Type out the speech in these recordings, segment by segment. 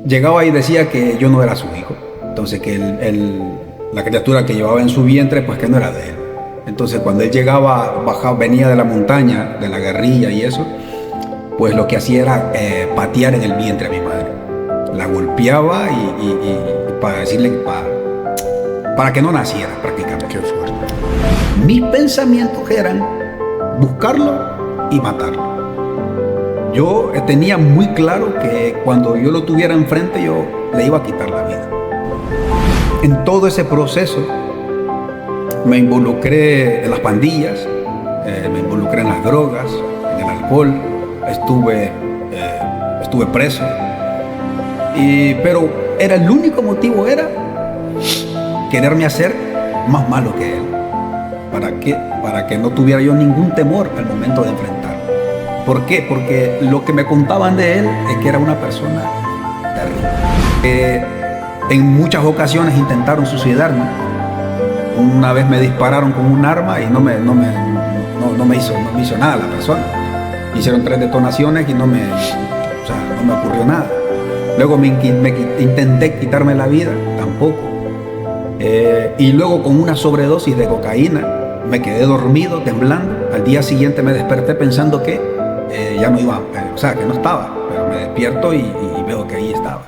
llegaba y decía que yo no era su hijo. Entonces que la criatura que llevaba en su vientre, pues que no era de él. Entonces cuando él llegaba, bajaba, venía de la montaña, de la guerrilla y eso, pues lo que hacía era patear en el vientre a mi madre. La golpeaba y para decirle para que no naciera prácticamente. Qué fuerte. Mis pensamientos eran buscarlo y matarlo. Yo tenía muy claro que cuando yo lo tuviera enfrente yo le iba a quitar la vida. En todo ese proceso me involucré en las pandillas, me involucré en las drogas, en el alcohol, estuve preso. Pero el único motivo era quererme hacer más malo que él. Para que no tuviera yo ningún temor al momento de enfrentarlo. ¿Por qué? Porque lo que me contaban de él es que era una persona terrible. En muchas ocasiones intentaron suicidarme. Una vez me dispararon con un arma y no me hizo nada la persona. Hicieron 3 detonaciones y no me ocurrió nada. Luego me intenté quitarme la vida, tampoco. Y luego con una sobredosis de cocaína me quedé dormido, temblando. Al día siguiente me desperté pensando que ya no iba, que no estaba. Pero me despierto y veo que ahí estaba.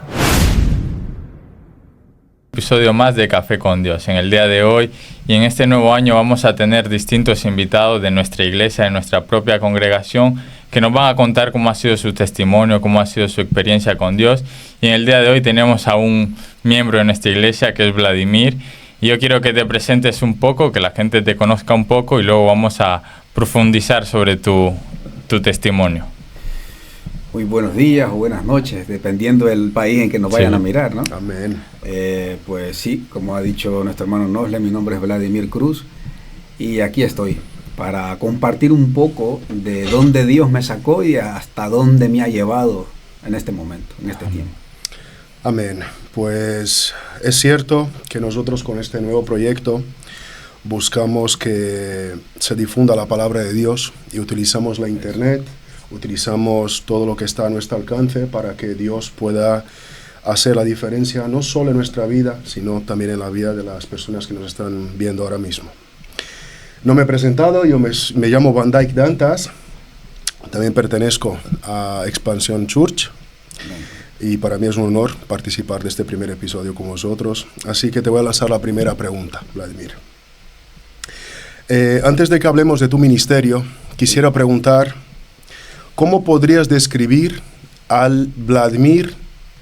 Episodio más de Café con Dios. En el día de hoy y en este nuevo año vamos a tener distintos invitados de nuestra iglesia, de nuestra propia congregación, que nos van a contar cómo ha sido su testimonio, cómo ha sido su experiencia con Dios. Y en el día de hoy tenemos a un miembro de nuestra iglesia que es Vladimir. Y yo quiero que te presentes un poco, que la gente te conozca un poco y luego vamos a profundizar sobre tu testimonio. Muy buenos días o buenas noches, dependiendo del país en que nos vayan a mirar, ¿no? Amén. Pues sí, como ha dicho nuestro hermano Nosle, mi nombre es Vladimir Cruz y aquí estoy para compartir un poco de dónde Dios me sacó y hasta dónde me ha llevado en este momento, en este tiempo. Amén. Pues es cierto que nosotros con este nuevo proyecto buscamos que se difunda la palabra de Dios y utilizamos la internet, utilizamos todo lo que está a nuestro alcance para que Dios pueda hacer la diferencia no solo en nuestra vida, sino también en la vida de las personas que nos están viendo ahora mismo. No me he presentado, yo me llamo Van Dyke Dantas, también pertenezco a Expansión Church y para mí es un honor participar de este primer episodio con vosotros, así que te voy a lanzar la primera pregunta, Vladimir. Antes de que hablemos de tu ministerio, quisiera preguntar, ¿cómo podrías describir al Vladimir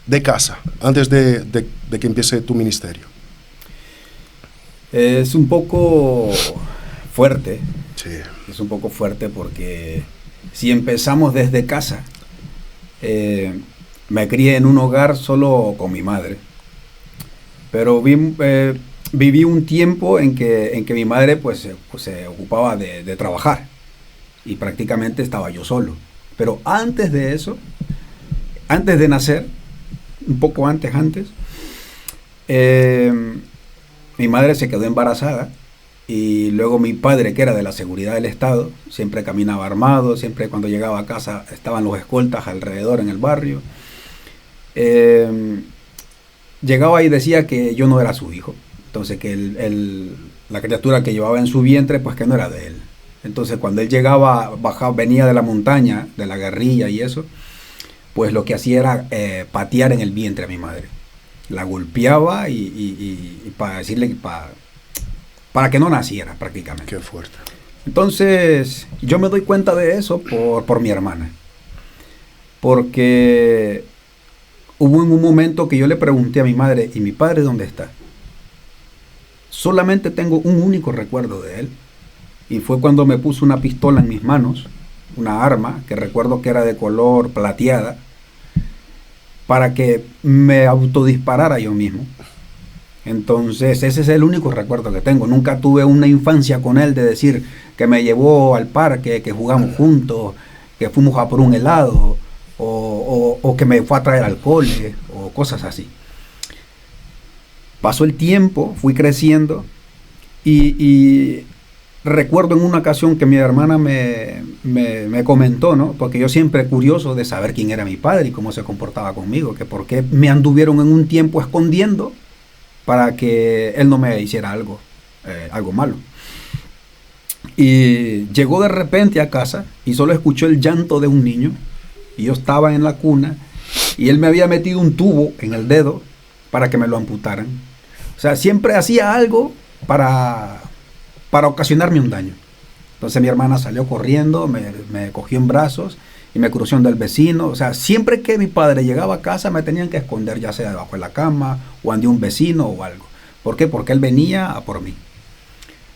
de casa, antes de que empiece tu ministerio? Es un poco fuerte. Sí. Es un poco fuerte porque si empezamos desde casa, me crié en un hogar solo con mi madre. Pero viví un tiempo en que mi madre pues se ocupaba de trabajar y prácticamente estaba yo solo. Pero antes de eso, antes de nacer, un poco antes, mi madre se quedó embarazada y luego mi padre, que era de la seguridad del Estado, siempre caminaba armado, siempre cuando llegaba a casa estaban los escoltas alrededor en el barrio. Llegaba y decía que yo no era su hijo, entonces que la criatura que llevaba en su vientre, pues que no era de él. Entonces cuando él llegaba, venía de la montaña, de la guerrilla y eso, pues lo que hacía era patear en el vientre a mi madre. La golpeaba y para decirle para que no naciera prácticamente. Qué fuerte. Entonces yo me doy cuenta de eso por mi hermana. Porque hubo en un momento que yo le pregunté a mi madre, ¿y mi padre dónde está? Solamente tengo un único recuerdo de él. Y fue cuando me puso una pistola en mis manos, una arma, que recuerdo que era de color plateada, para que me autodisparara yo mismo. Entonces ese es el único recuerdo que tengo. Nunca tuve una infancia con él de decir que me llevó al parque, que jugamos juntos, que fuimos a por un helado, o que me fue a traer alcohol, o cosas así. Pasó el tiempo, fui creciendo y recuerdo en una ocasión que mi hermana me comentó, ¿no? Porque yo siempre curioso de saber quién era mi padre y cómo se comportaba conmigo, que por qué me anduvieron en un tiempo escondiendo para que él no me hiciera algo malo. Y llegó de repente a casa y solo escuchó el llanto de un niño, y yo estaba en la cuna y él me había metido un tubo en el dedo para que me lo amputaran. O sea, siempre hacía algo para ocasionarme un daño. Entonces mi hermana salió corriendo, me cogió en brazos y me cruzó del vecino. O sea, siempre que mi padre llegaba a casa me tenían que esconder, ya sea debajo de la cama o ante un vecino o algo. ¿Por qué? Porque él venía a por mí.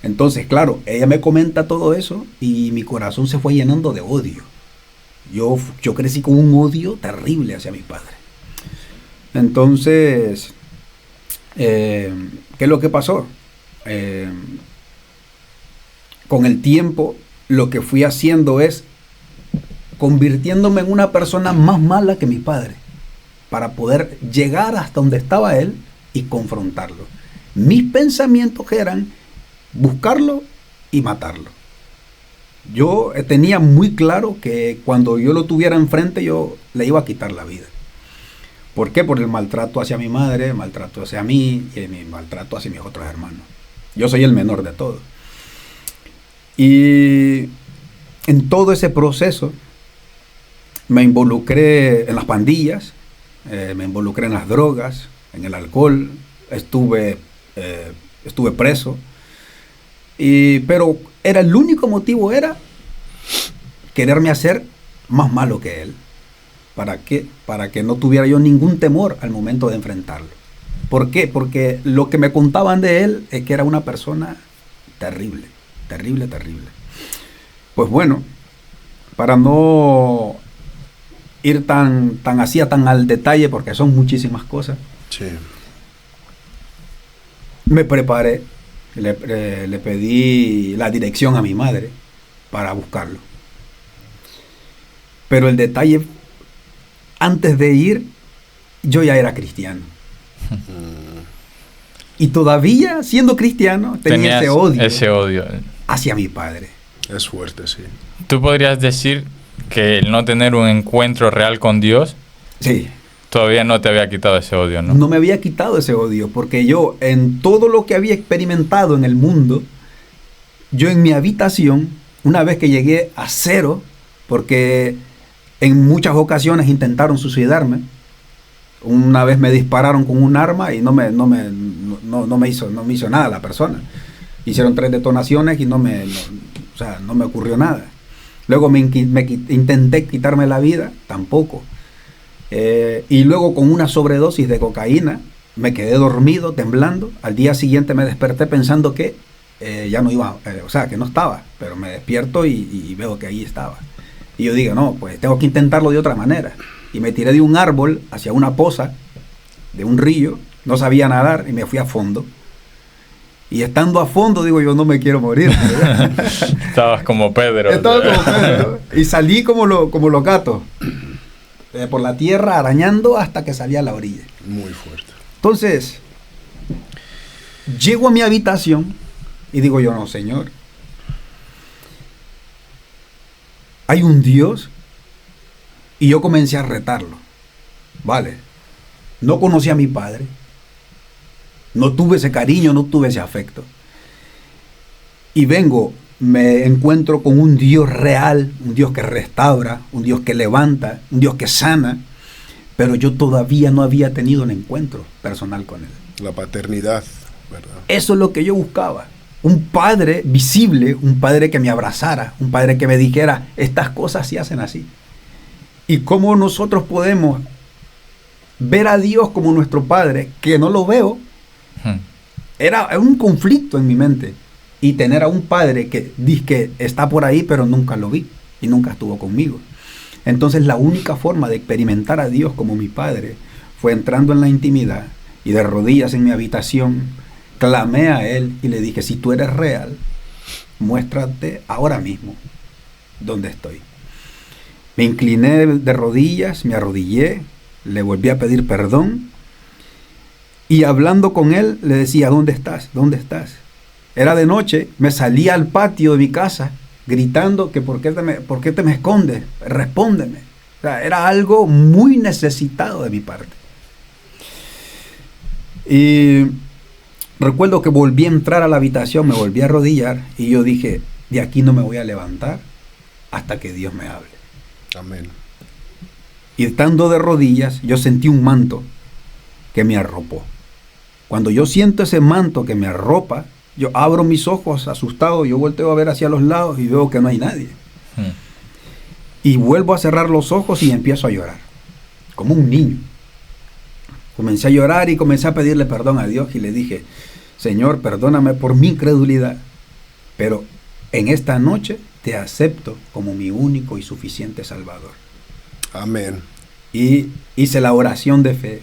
Entonces, claro, ella me comenta todo eso y mi corazón se fue llenando de odio. Yo crecí con un odio terrible hacia mi padre. Entonces, ¿qué es lo que pasó? Con el tiempo, lo que fui haciendo es convirtiéndome en una persona más mala que mi padre, para poder llegar hasta donde estaba él y confrontarlo. Mis pensamientos eran buscarlo y matarlo. Yo tenía muy claro que cuando yo lo tuviera enfrente, yo le iba a quitar la vida. ¿Por qué? Por el maltrato hacia mi madre, maltrato hacia mí y mi maltrato hacia mis otros hermanos. Yo soy el menor de todos. Y en todo ese proceso me involucré en las pandillas, me involucré en las drogas, en el alcohol, estuve preso. Pero el único motivo era quererme hacer más malo que él. ¿Para qué? Para que no tuviera yo ningún temor al momento de enfrentarlo. ¿Por qué? Porque lo que me contaban de él es que era una persona terrible, terrible, terrible. Pues bueno, para no ir tan al detalle, porque son muchísimas cosas, Sí. me preparé, le pedí la dirección a mi madre para buscarlo. Pero el detalle, antes de ir, yo ya era cristiano. Y todavía, siendo cristiano, tenía ese odio hacia mi padre. Es fuerte, sí. ¿Tú podrías decir que el no tener un encuentro real con Dios, Sí, todavía no te había quitado ese odio, ¿no? no me había quitado ese odio, porque yo, en todo lo que había experimentado en el mundo, yo en mi habitación, una vez que llegué a cero, porque en muchas ocasiones intentaron suicidarme. Una vez me dispararon con un arma y no me hizo nada la persona. Hicieron 3 detonaciones y no me ocurrió nada. Luego intenté quitarme la vida, tampoco. Y luego con una sobredosis de cocaína me quedé dormido, temblando. Al día siguiente me desperté pensando que ya no iba, que no estaba, pero me despierto y veo que ahí estaba. Y yo digo, no, pues tengo que intentarlo de otra manera. Y me tiré de un árbol hacia una poza de un río, no sabía nadar y me fui a fondo. Y estando a fondo, digo, yo no me quiero morir. Estabas como Pedro. Estaba como Pedro. Y salí como los gatos, por la tierra, arañando hasta que salí a la orilla. Muy fuerte. Entonces, llego a mi habitación y digo yo, no, Señor, hay un Dios. Y yo comencé a retarlo. Vale, no conocí a mi padre, no tuve ese cariño, no tuve ese afecto. Y me encuentro con un Dios real, un Dios que restaura, un Dios que levanta, un Dios que sana, pero yo todavía no había tenido un encuentro personal con él. La paternidad, ¿verdad? Eso es lo que yo buscaba. Un padre visible, un padre que me abrazara, un padre que me dijera, estas cosas se hacen así. Y cómo nosotros podemos ver a Dios como nuestro Padre, que no lo veo. Era un conflicto en mi mente. Y tener a un Padre que dice que está por ahí, pero nunca lo vi y nunca estuvo conmigo. Entonces la única forma de experimentar a Dios como mi Padre fue entrando en la intimidad y de rodillas en mi habitación, clamé a Él y le dije, si tú eres real, muéstrate ahora mismo donde estoy. Me incliné de rodillas, me arrodillé, le volví a pedir perdón y hablando con él le decía, ¿dónde estás? ¿Dónde estás? Era de noche, me salía al patio de mi casa gritando que por qué te me escondes, respóndeme. O sea, era algo muy necesitado de mi parte. Y recuerdo que volví a entrar a la habitación, me volví a arrodillar y yo dije, de aquí no me voy a levantar hasta que Dios me hable. Amén. Y estando de rodillas, yo sentí un manto que me arropó. Cuando yo siento ese manto que me arropa, yo abro mis ojos asustado, yo volteo a ver hacia los lados y veo que no hay nadie. Y vuelvo a cerrar los ojos y empiezo a llorar, como un niño. Comencé a llorar y comencé a pedirle perdón a Dios y le dije, Señor, perdóname por mi incredulidad, pero en esta noche te acepto como mi único y suficiente Salvador. Amén. Y hice la oración de fe,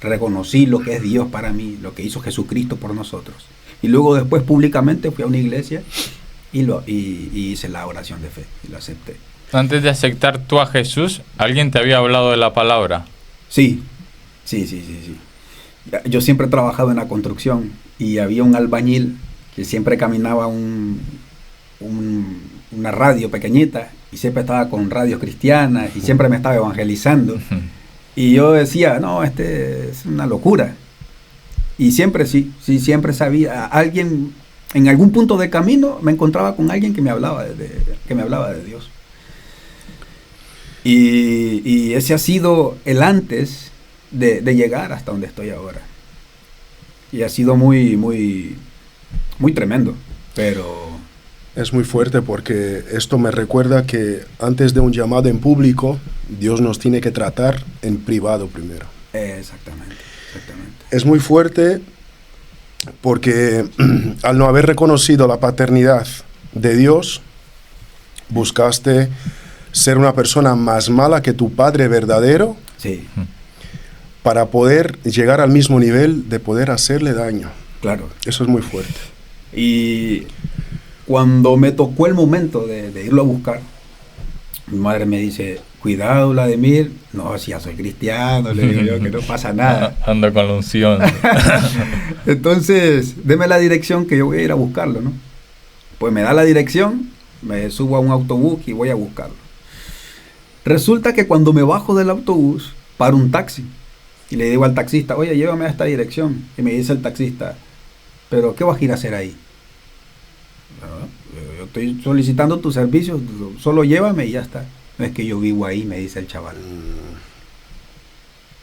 reconocí lo que es Dios para mí, lo que hizo Jesucristo por nosotros. Y luego después públicamente fui a una iglesia y hice la oración de fe y lo acepté. Antes de aceptar tú a Jesús, ¿alguien te había hablado de la palabra? Sí. Yo siempre he trabajado en la construcción y había un albañil que siempre caminaba una radio pequeñita y siempre estaba con radios cristianas y siempre me estaba evangelizando. Y yo decía, no, es una locura. Y siempre siempre sabía, alguien, en algún punto del camino me encontraba con alguien que me hablaba de Dios. Y ese ha sido el antes de llegar hasta donde estoy ahora. Y ha sido muy, muy, muy tremendo, pero... Es muy fuerte porque esto me recuerda que antes de un llamado en público, Dios nos tiene que tratar en privado primero. Exactamente. Es muy fuerte porque al no haber reconocido la paternidad de Dios, buscaste ser una persona más mala que tu padre verdadero. Sí. Para poder llegar al mismo nivel de poder hacerle daño. Claro. Eso es muy fuerte. Y cuando me tocó el momento de irlo a buscar, mi madre me dice, cuidado, Vladimir. No, si ya soy cristiano, le digo yo, que no pasa nada. Ando con la unción. Entonces, deme la dirección que yo voy a ir a buscarlo, ¿no? Pues me da la dirección, me subo a un autobús y voy a buscarlo. Resulta que cuando me bajo del autobús, paro un taxi. Y le digo al taxista, oye, llévame a esta dirección. Y me dice el taxista, ¿pero qué vas a ir a hacer ahí? No, yo estoy solicitando tus servicios, solo llévame y ya está. No es que yo vivo ahí, me dice el chaval.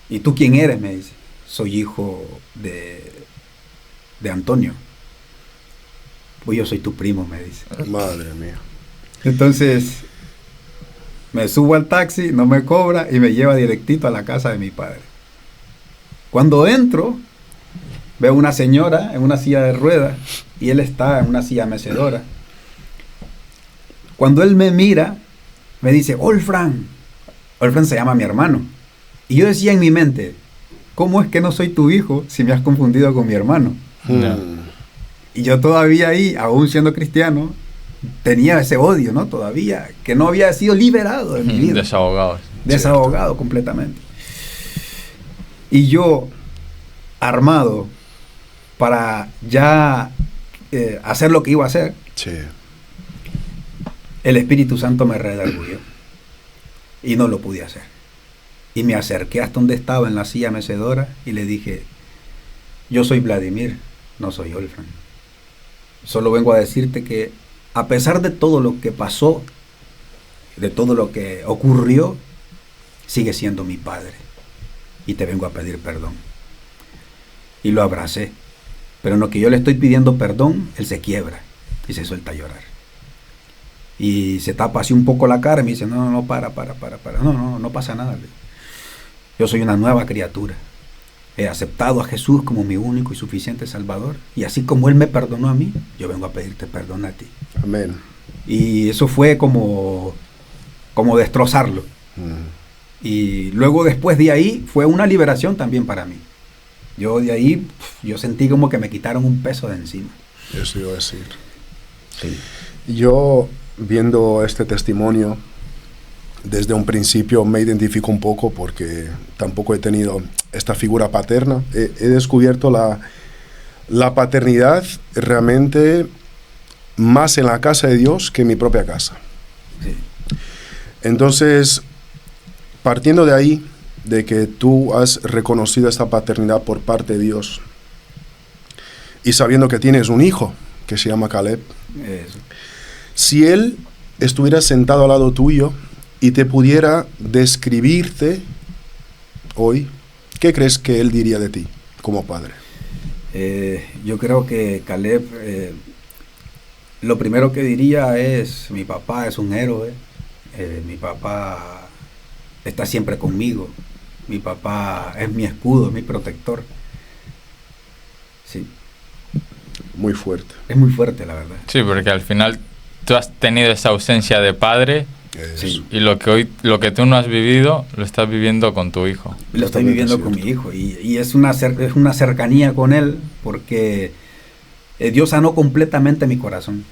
¿Y tú quién eres? Me dice. Soy hijo de Antonio. Pues yo soy tu primo, me dice. Madre mía. Entonces, me subo al taxi, no me cobra y me lleva directito a la casa de mi padre. Cuando entro, veo una señora en una silla de ruedas y él está en una silla mecedora. Cuando él me mira, me dice, Olfran. Olfran se llama mi hermano. Y yo decía en mi mente, ¿cómo es que no soy tu hijo si me has confundido con mi hermano? Y yo todavía ahí, aún siendo cristiano, tenía ese odio, ¿no? Todavía, que no había sido liberado de mi vida. Desahogado completamente. Y yo, armado para ya hacer lo que iba a hacer, sí, el Espíritu Santo me redarguyó y no lo pude hacer. Y me acerqué hasta donde estaba en la silla mecedora y le dije, yo soy Vladimir, no soy Olfran. Solo vengo a decirte que a pesar de todo lo que pasó, de todo lo que ocurrió, sigue siendo mi padre. Y te vengo a pedir perdón. Y lo abracé. Pero en lo que yo le estoy pidiendo perdón, él se quiebra y se suelta a llorar. Y se tapa así un poco la cara y me dice, no, para. No pasa nada. Yo soy una nueva criatura. He aceptado a Jesús como mi único y suficiente Salvador. Y así como Él me perdonó a mí, yo vengo a pedirte perdón a ti. Amén. Y eso fue como destrozarlo. Y luego después de ahí fue una liberación también para mí. Yo de ahí, yo sentí como que me quitaron un peso de encima. Eso iba a decir. Sí. Yo, viendo este testimonio, desde un principio me identifico un poco porque tampoco he tenido esta figura paterna. He descubierto la paternidad realmente más en la casa de Dios que en mi propia casa. Sí. Entonces, partiendo de ahí, de que tú has reconocido esta paternidad por parte de Dios, y sabiendo que tienes un hijo que se llama Caleb, Eso. si él estuviera sentado al lado tuyo y te pudiera describirte hoy, ¿qué crees que él diría de ti como padre? Yo creo que Caleb, lo primero que diría es, mi papá es un héroe, mi papá está siempre conmigo, mi papá es mi escudo, es mi protector. Sí, Muy fuerte. es muy fuerte, la verdad. Sí, porque al final tú has tenido esa ausencia de padre Sí. y lo que tú no has vivido, lo estás viviendo con tu hijo. Lo estoy Totalmente viviendo con cierto. mi hijo y es una cercanía con él porque Dios sanó completamente mi corazón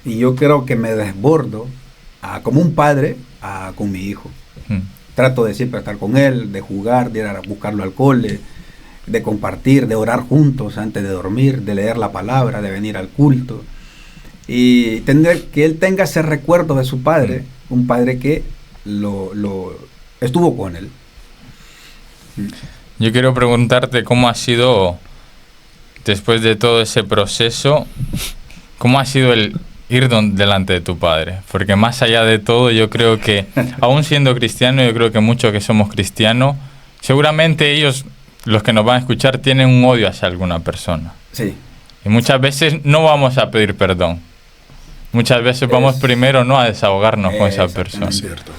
y yo creo que me desbordo como un padre con mi hijo. Mm. Trato de siempre estar con él, de jugar, de ir a buscarlo al cole, de compartir, de orar juntos antes de dormir, de leer la palabra, de venir al culto y tener que él tenga ese recuerdo de su padre, un padre que lo estuvo con él. Yo quiero preguntarte cómo ha sido, después de todo ese proceso, cómo ha sido el ir delante de tu padre. Porque más allá de todo, yo creo que, aún siendo cristiano, yo creo que muchos que somos cristianos, seguramente ellos, los que nos van a escuchar, tienen un odio hacia alguna persona. Sí. Y muchas veces no vamos a pedir perdón. Muchas veces vamos primero no a desahogarnos con esa persona. Es cierto.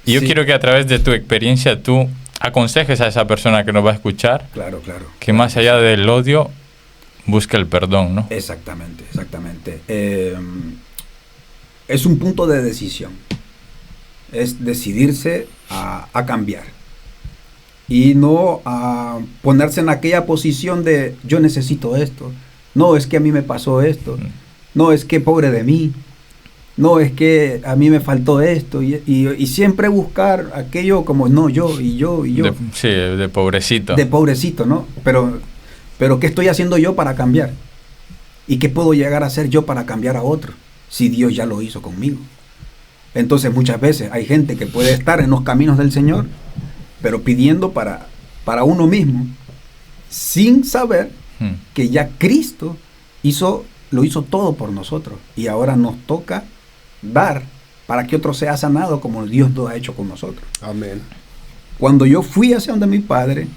Y yo Sí. quiero que a través de tu experiencia tú aconsejes a esa persona que nos va a escuchar Claro, claro. que más allá del odio busque el perdón, ¿no? Exactamente, exactamente. Es un punto de decisión. Es decidirse a cambiar. Y no a ponerse en aquella posición de yo necesito esto. No, es que a mí me pasó esto. No, es que pobre de mí. No, es que a mí me faltó esto. Y siempre buscar aquello como no, yo y yo y yo. Sí, de pobrecito. De pobrecito, ¿no? Pero ¿qué estoy haciendo yo para cambiar? ¿Y qué puedo llegar a hacer yo para cambiar a otro? Si Dios ya lo hizo conmigo. Entonces muchas veces hay gente que puede estar en los caminos del Señor, pero pidiendo para uno mismo, sin saber que ya Cristo lo hizo todo por nosotros. Y ahora nos toca dar para que otro sea sanado como Dios lo ha hecho con nosotros. Amén. Cuando yo fui hacia donde mi padre,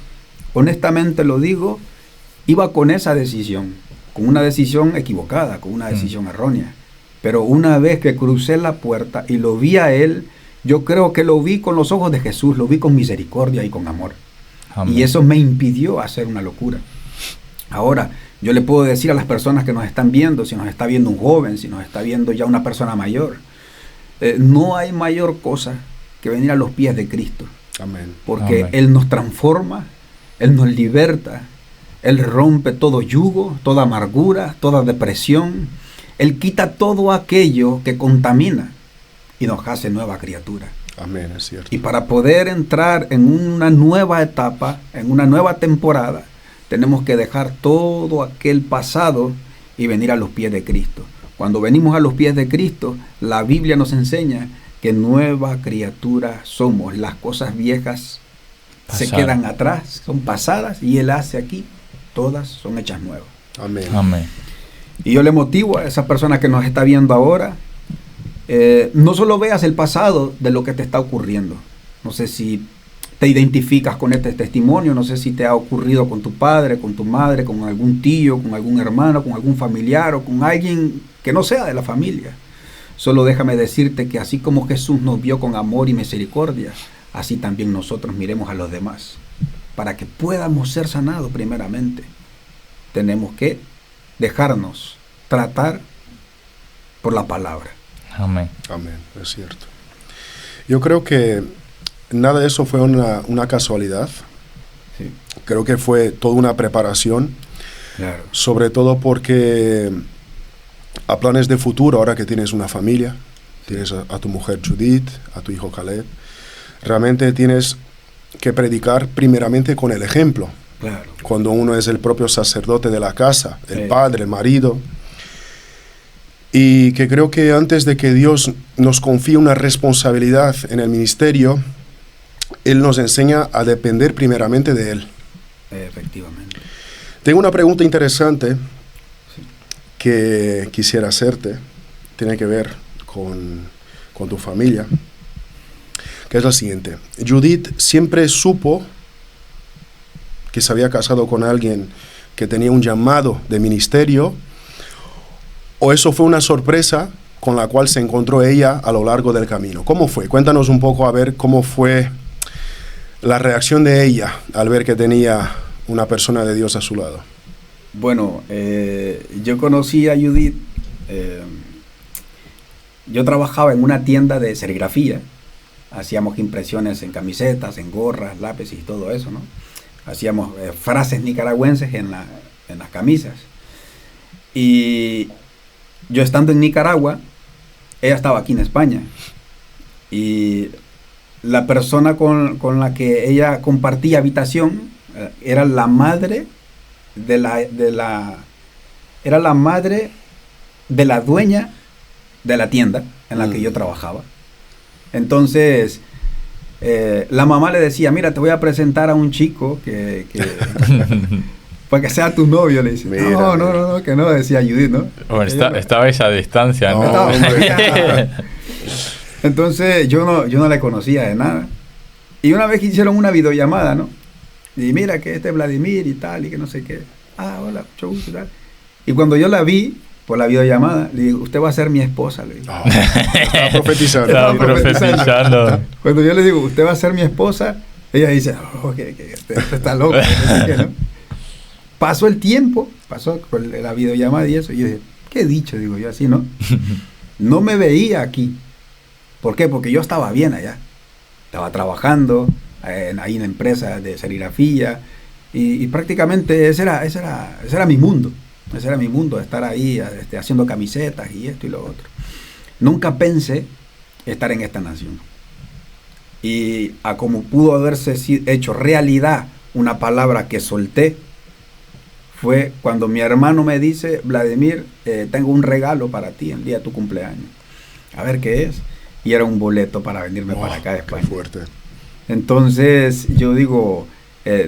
honestamente lo digo, iba con esa decisión, con una decisión equivocada, con una decisión errónea. Pero una vez que crucé la puerta y lo vi a él, yo creo que lo vi con los ojos de Jesús, lo vi con misericordia y con amor. Amén. Y eso me impidió hacer una locura. Ahora, yo le puedo decir a las personas que nos están viendo, si nos está viendo un joven, si nos está viendo ya una persona mayor, no hay mayor cosa que venir a los pies de Cristo. Amén. Porque Amén. Él nos transforma, Él nos liberta, Él rompe todo yugo, toda amargura, toda depresión. Él quita todo aquello que contamina y nos hace nueva criatura. Amén, es cierto. Y para poder entrar en una nueva etapa, en una nueva temporada, tenemos que dejar todo aquel pasado y venir a los pies de Cristo. Cuando venimos a los pies de Cristo, la Biblia nos enseña que nueva criatura somos. Las cosas viejas se quedan atrás, son pasadas, y Él hace aquí, todas son hechas nuevas. Amén. Amén. Y yo le motivo a esa persona que nos está viendo ahora, no solo veas el pasado de lo que te está ocurriendo. No sé si te identificas con este testimonio, no sé si te ha ocurrido con tu padre, con tu madre, con algún tío, con algún hermano, con algún familiar o con alguien que no sea de la familia. Solo déjame decirte que así como Jesús nos vio con amor y misericordia, así también nosotros miremos a los demás. Para que podamos ser sanados primeramente, tenemos que dejarnos tratar por la palabra. Amén. Amén, es cierto. Yo creo que nada de eso fue una casualidad. Sí, Creo que fue toda una preparación, claro. sobre todo porque a planes de futuro, ahora que tienes una familia, tienes a tu mujer Judith, a tu hijo Caleb, realmente tienes que predicar primeramente con el ejemplo. Claro. Cuando uno es el propio sacerdote de la casa, el Sí. padre, el marido. Y que creo que antes de que Dios nos confíe una responsabilidad en el ministerio, Él nos enseña a depender primeramente de Él. Efectivamente. Tengo una pregunta interesante que quisiera hacerte. Tiene que ver con tu familia, que es la siguiente. Judith siempre supo que se había casado con alguien que tenía un llamado de ministerio, o eso fue una sorpresa con la cual se encontró ella a lo largo del camino. ¿Cómo fue? Cuéntanos un poco a ver cómo fue la reacción de ella al ver que tenía una persona de Dios a su lado. Bueno, yo conocí a Judith, yo trabajaba en una tienda de serigrafía, hacíamos impresiones en camisetas, en gorras, lápices y todo eso, ¿no? Hacíamos frases nicaragüenses en las camisas. Y yo estando en Nicaragua, ella estaba aquí en España. Y la persona con la que ella compartía habitación era la madre era la madre de la dueña de la tienda en la que yo trabajaba. Entonces, la mamá le decía, mira, te voy a presentar a un chico que para que sea tu novio, le dice. Mira, No, que no, decía Judith, ¿no? Bueno, estaba esa distancia, ¿no? Entonces, yo no le conocía de nada. Y una vez que hicieron una videollamada, ¿no? Y mira que este es Vladimir y tal, y que no sé qué. Ah, hola, mucho gusto y tal. Y cuando yo la vi por la videollamada, le digo, usted va a ser mi esposa, le digo. Estaba profetizando. Estaba profetizando. Cuando yo le digo, usted va a ser mi esposa, ella dice, que este está loco. No sé qué, ¿no? Pasó el tiempo, pasó con la videollamada y eso, y yo dije, ¿qué he dicho? Digo yo así, ¿no? No me veía aquí. ¿Por qué? Porque yo estaba bien allá. Estaba trabajando ahí en la empresa de serigrafía y prácticamente ese era mi mundo. Ese era mi mundo, estar ahí haciendo camisetas y esto y lo otro. Nunca pensé estar en esta nación. Y a como pudo haberse hecho realidad una palabra que solté, fue cuando mi hermano me dice, Vladimir, tengo un regalo para ti el día de tu cumpleaños. A ver qué es. Y era un boleto para venirme para acá de España. Qué fuerte. Entonces yo digo,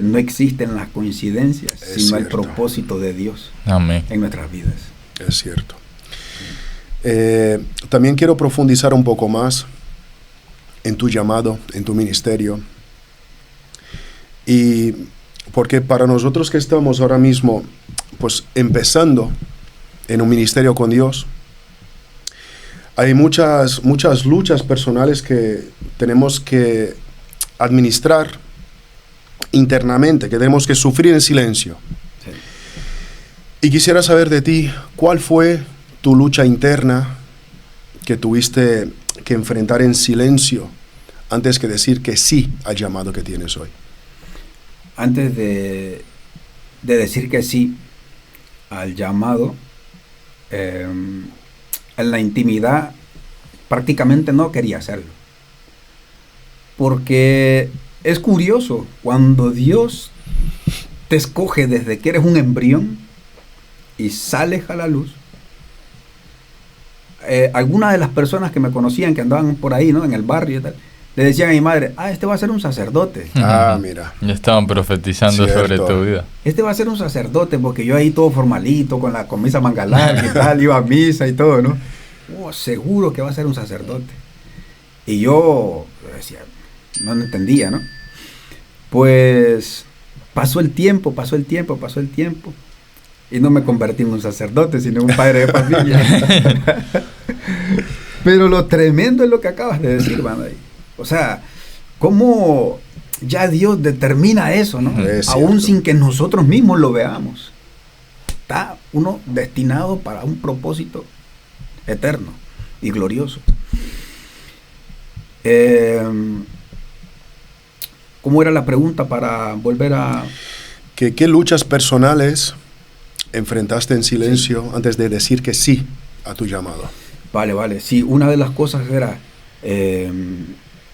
no existen las coincidencias, sino el propósito de Dios. Amén. En nuestras vidas. Es cierto. También quiero profundizar un poco más en tu llamado, en tu ministerio. Y porque para nosotros que estamos ahora mismo, pues empezando en un ministerio con Dios, hay muchas luchas personales que tenemos que administrar internamente, que tenemos que sufrir en silencio. Sí. Y quisiera saber de ti, ¿cuál fue tu lucha interna que tuviste que enfrentar en silencio antes que decir que sí al llamado que tienes hoy? Antes de decir que sí al llamado, en la intimidad prácticamente no quería hacerlo. Porque es curioso, cuando Dios te escoge desde que eres un embrión y sales a la luz, algunas de las personas que me conocían, que andaban por ahí, ¿no?, en el barrio y tal, le decían a mi madre, este va a ser un sacerdote. Mira. Ya estaban profetizando Cierto. sobre tu vida. Este va a ser un sacerdote, porque yo ahí todo formalito, con la camisa manga larga y tal, iba a misa y todo, ¿no? Seguro que va a ser un sacerdote. Y yo decía, no entendía, ¿no? Pues pasó el tiempo, y no me convertí en un sacerdote, sino en un padre de familia. Pero lo tremendo es lo que acabas de decir, hermano. O sea, cómo ya Dios determina eso, ¿no? Aún sin que nosotros mismos lo veamos. Está uno destinado para un propósito eterno y glorioso. ¿Cómo era la pregunta para volver a...? ¿Qué luchas personales enfrentaste en silencio antes de decir que sí a tu llamado? Vale. Sí, una de las cosas era,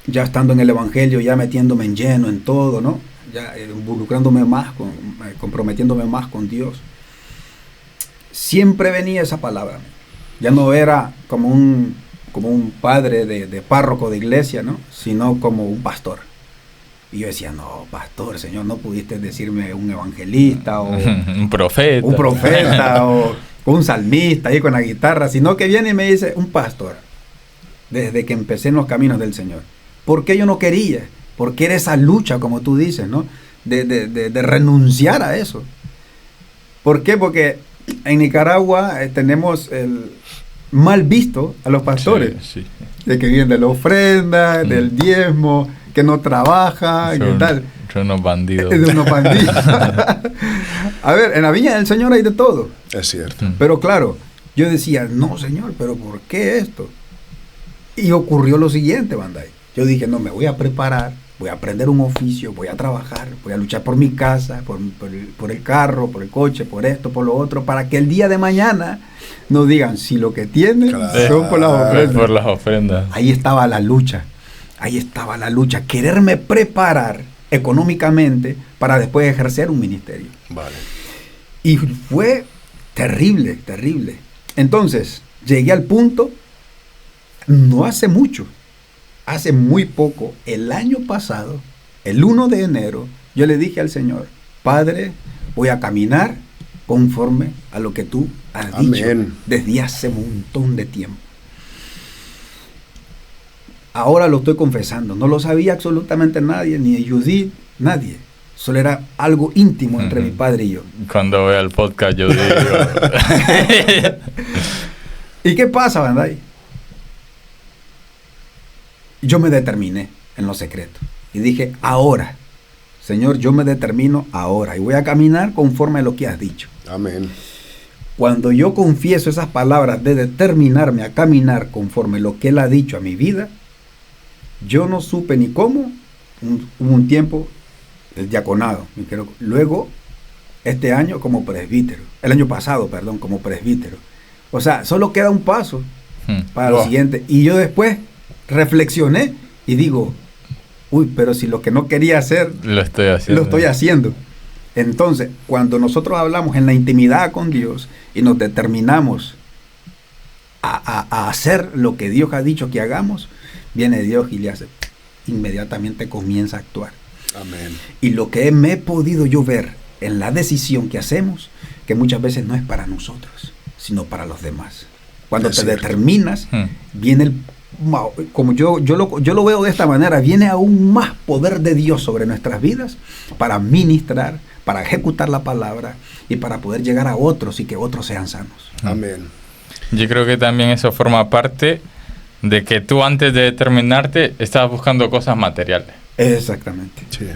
ya estando en el Evangelio, ya metiéndome en lleno en todo, ¿no? ya involucrándome más, comprometiéndome más con Dios, siempre venía esa palabra. Ya no era como un padre de párroco de iglesia, ¿no? Sino como un pastor. Y yo decía, no, pastor, Señor, no pudiste decirme un evangelista o un profeta, o un salmista ahí con la guitarra, sino que viene y me dice, un pastor, desde que empecé en los caminos del Señor. ¿Por qué yo no quería? Porque era esa lucha, como tú dices, ¿no? De renunciar a eso. ¿Por qué? Porque en Nicaragua tenemos el mal visto a los pastores, sí. De que vienen de la ofrenda, del diezmo, que no trabaja, ¿qué tal? Son unos bandidos. De unos bandidos. A ver, en la viña del Señor hay de todo. Es cierto. Pero claro, yo decía, no, Señor, pero ¿por qué esto? Y ocurrió lo siguiente, Bandai. Yo dije, no, me voy a preparar, voy a aprender un oficio, voy a trabajar, voy a luchar por mi casa, por el carro, por el coche, por esto, por lo otro, para que el día de mañana no digan, si lo que tienen son por las ofrendas. Por las ofrendas. Ahí estaba la lucha, quererme preparar económicamente para después ejercer un ministerio. Vale. Y fue terrible. Entonces, llegué al punto, no hace mucho, hace muy poco, el año pasado, el 1 de enero, yo le dije al Señor, Padre, voy a caminar conforme a lo que tú has dicho desde hace un montón de tiempo. Ahora lo estoy confesando, no lo sabía absolutamente nadie, ni Judith, nadie. Solo era algo íntimo entre mi padre y yo. Cuando vea el podcast yo digo... ¿Y qué pasa, Bandai? Yo me determiné en lo secreto. Y dije, ahora, Señor, yo me determino ahora. Y voy a caminar conforme a lo que has dicho. Amén. Cuando yo confieso esas palabras de determinarme a caminar conforme lo que Él ha dicho a mi vida, yo no supe ni cómo, hubo un tiempo, el diaconado. Luego, este año como presbítero. El año pasado, perdón, como presbítero. O sea, solo queda un paso para lo siguiente. Y yo después reflexioné y digo, uy, pero si lo que no quería hacer, lo estoy haciendo. Entonces, cuando nosotros hablamos en la intimidad con Dios y nos determinamos a hacer lo que Dios ha dicho que hagamos, viene Dios y le hace, inmediatamente comienza a actuar. Amén. Y lo que me he podido yo ver en la decisión que hacemos, que muchas veces no es para nosotros, sino para los demás. Cuando te determinas, viene el, como yo lo veo de esta manera, viene aún más poder de Dios sobre nuestras vidas para ministrar, para ejecutar la palabra y para poder llegar a otros y que otros sean sanos. Amén. Yo creo que también eso forma parte de que tú antes de determinarte estabas buscando cosas materiales. Exactamente. Sí.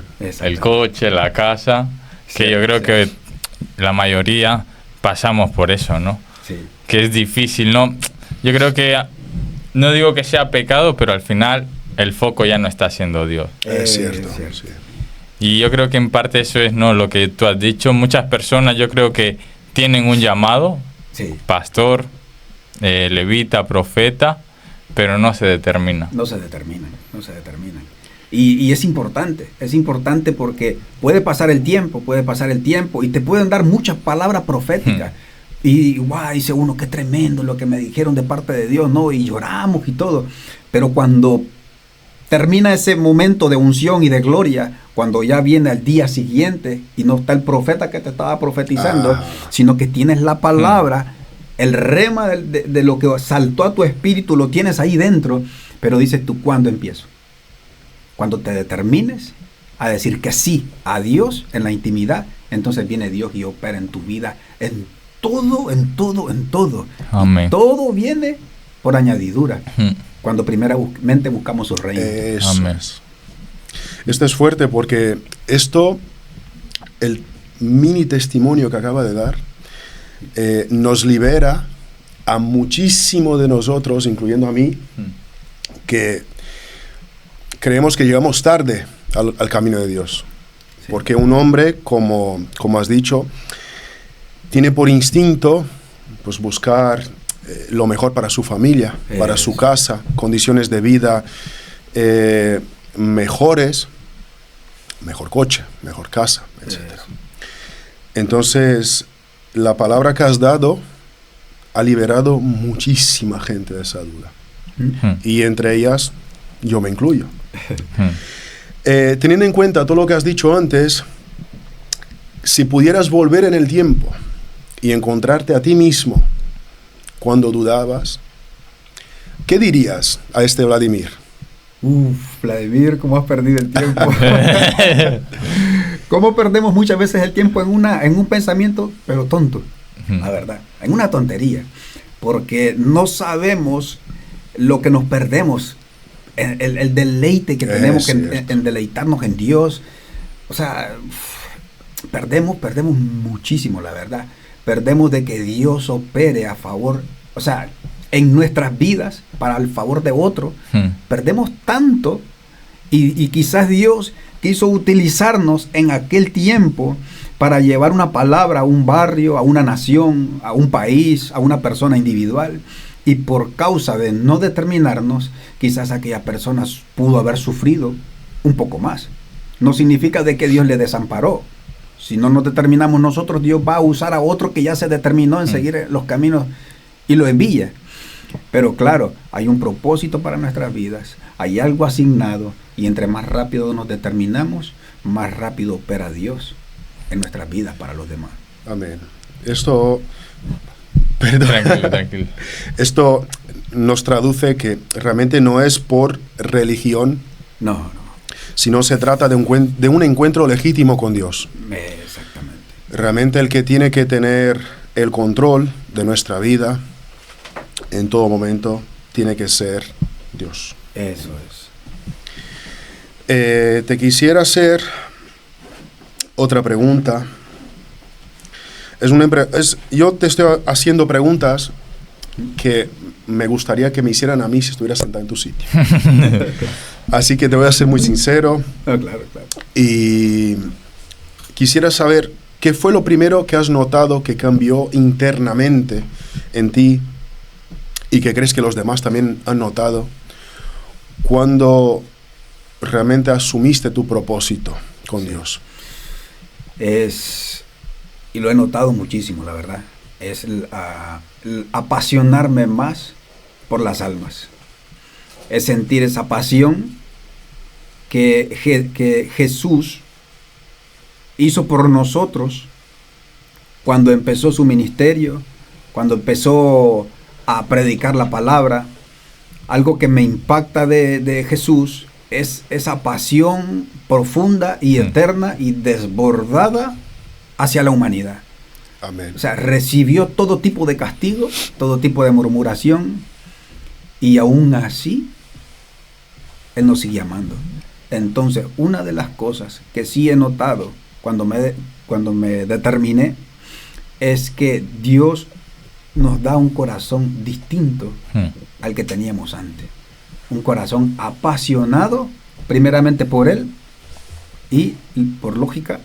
El coche, la casa, que yo creo que la mayoría pasamos por eso, ¿no? Sí. Que es difícil, ¿no? Yo creo que, no digo que sea pecado, pero al final el foco ya no está siendo Dios. Es cierto. Sí. Y yo creo que en parte eso es, ¿no?, lo que tú has dicho. Muchas personas yo creo que tienen un llamado, pastor, levita, profeta, pero no se determinan. No se determinan. Y es importante porque puede pasar el tiempo y te pueden dar muchas palabras proféticas. Y dice uno, qué tremendo lo que me dijeron de parte de Dios, ¿no? Y lloramos y todo. Pero cuando termina ese momento de unción y de gloria, cuando ya viene al día siguiente y no está el profeta que te estaba profetizando, sino que tienes la palabra, el rema de lo que saltó a tu espíritu, lo tienes ahí dentro, pero dices tú, ¿cuándo empiezo? Cuando te determines a decir que sí a Dios en la intimidad, entonces viene Dios y opera en tu vida, en todo. Amén. Todo viene por añadidura, cuando primeramente buscamos su reino. Amén. Esto es fuerte porque el mini testimonio que acaba de dar, nos libera a muchísimo de nosotros, incluyendo a mí, que creemos que llegamos tarde al camino de Dios. Sí. Porque un hombre, como has dicho, tiene por instinto pues buscar lo mejor para su familia, para su casa, condiciones de vida mejores, mejor coche, mejor casa, etc. Entonces, la palabra que has dado ha liberado muchísima gente de esa duda. Y entre ellas, yo me incluyo. Teniendo en cuenta todo lo que has dicho antes, si pudieras volver en el tiempo y encontrarte a ti mismo cuando dudabas, ¿qué dirías a este Vladimir? Vladimir, ¿cómo has perdido el tiempo? ¿Cómo perdemos muchas veces el tiempo en un pensamiento, pero tonto? La verdad, en una tontería. Porque no sabemos lo que nos perdemos, el deleite que tenemos en deleitarnos en Dios. O sea, perdemos muchísimo, la verdad. Perdemos de que Dios opere a favor, o sea, en nuestras vidas, para el favor de otro. Perdemos tanto, y quizás Dios quiso utilizarnos en aquel tiempo para llevar una palabra a un barrio, a una nación, a un país, a una persona individual. Y por causa de no determinarnos, quizás aquella persona pudo haber sufrido un poco más. No significa de que Dios le desamparó. Si no nos determinamos nosotros, Dios va a usar a otro que ya se determinó en seguir los caminos y lo envía. Pero claro, hay un propósito para nuestras vidas, hay algo asignado, y entre más rápido nos determinamos, más rápido opera Dios en nuestras vidas para los demás. Amén. Esto, perdón, Tranquilo. Esto nos traduce que realmente no es por religión, No. sino se trata de un encuentro legítimo con Dios. Exactamente. Realmente el que tiene que tener el control de nuestra vida en todo momento tiene que ser Dios. Eso es. Te quisiera hacer otra pregunta. Yo te estoy haciendo preguntas que me gustaría que me hicieran a mí si estuviera sentado en tu sitio. Así que te voy a ser muy sincero. Claro. Y quisiera saber qué fue lo primero que has notado que cambió internamente en ti y que crees que los demás también han notado cuando realmente asumiste tu propósito con Dios. Y lo he notado muchísimo, la verdad, es el apasionarme más por las almas. Es sentir esa pasión que Jesús hizo por nosotros cuando empezó su ministerio, cuando empezó a predicar la palabra. Algo que me impacta de Jesús es esa pasión profunda y eterna y desbordada hacia la humanidad. Amén. O sea, recibió todo tipo de castigo, todo tipo de murmuración, y aún así Él nos sigue amando. Entonces, una de las cosas que sí he notado cuando me determiné es que Dios nos da un corazón distinto al que teníamos antes. Un corazón apasionado primeramente por Él y por lógica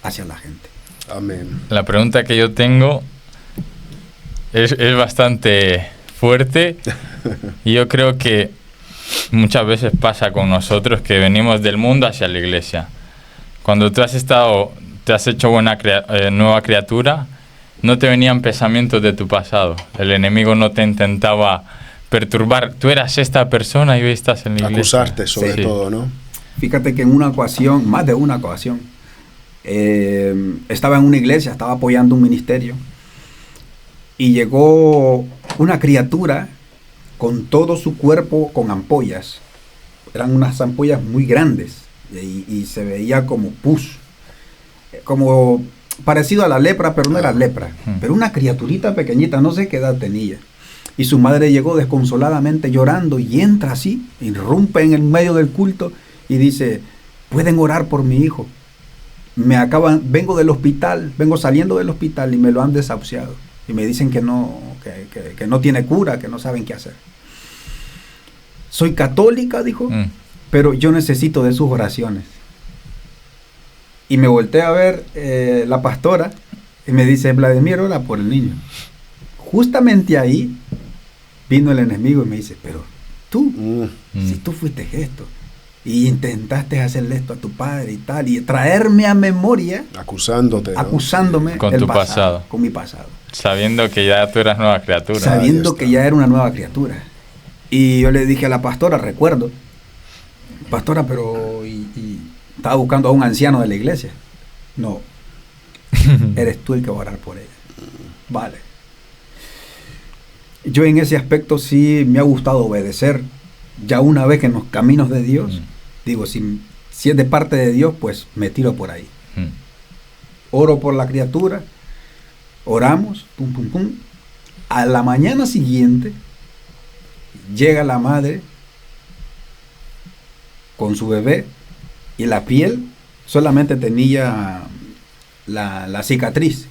hacia la gente. Amén. La pregunta que yo tengo es bastante fuerte y yo creo que muchas veces pasa con nosotros que venimos del mundo hacia la iglesia. Cuando tú te has hecho nueva criatura, no te venían pensamientos de tu pasado. El enemigo no te intentaba perturbar. Tú eras esta persona y hoy estás en la iglesia. Acusarte sobre todo, ¿no? Fíjate que en una ocasión, más de una ocasión, estaba en una iglesia, estaba apoyando un ministerio, y llegó una criatura con todo su cuerpo con ampollas. Eran unas ampollas muy grandes y se veía como pus, como parecido a la lepra, pero no era lepra, pero una criaturita pequeñita, no sé qué edad tenía. Y su madre llegó desconsoladamente llorando y entra así, irrumpe en el medio del culto y dice: pueden orar por mi hijo. Vengo saliendo del hospital y me lo han desahuciado. Y me dicen que no tiene cura, que no saben qué hacer. Soy católica, dijo, pero yo necesito de sus oraciones. Y me volteé a ver la pastora y me dice: Vladimir, ora por el niño. Justamente ahí vino el enemigo y me dice: pero tú, si tú fuiste esto. y intentaste hacerle esto a tu padre y tal, y traerme a memoria, Acusándote, ¿no? acusándome Con el tu pasado. con mi pasado. Sabiendo que ya tú eras nueva criatura. Sabiendo está. que ya era una nueva criatura. Y yo le dije a la pastora, recuerdo, pastora, pero y estaba buscando a un anciano de la iglesia. No, eres tú el que va a orar por ella. Vale. Yo en ese aspecto sí me ha gustado obedecer. Ya una vez que en los caminos de Dios, digo, si es de parte de Dios, pues me tiro por ahí. Oro por la criatura, oramos, pum, pum, pum. A la mañana siguiente, llega la madre con su bebé y la piel solamente tenía la cicatriz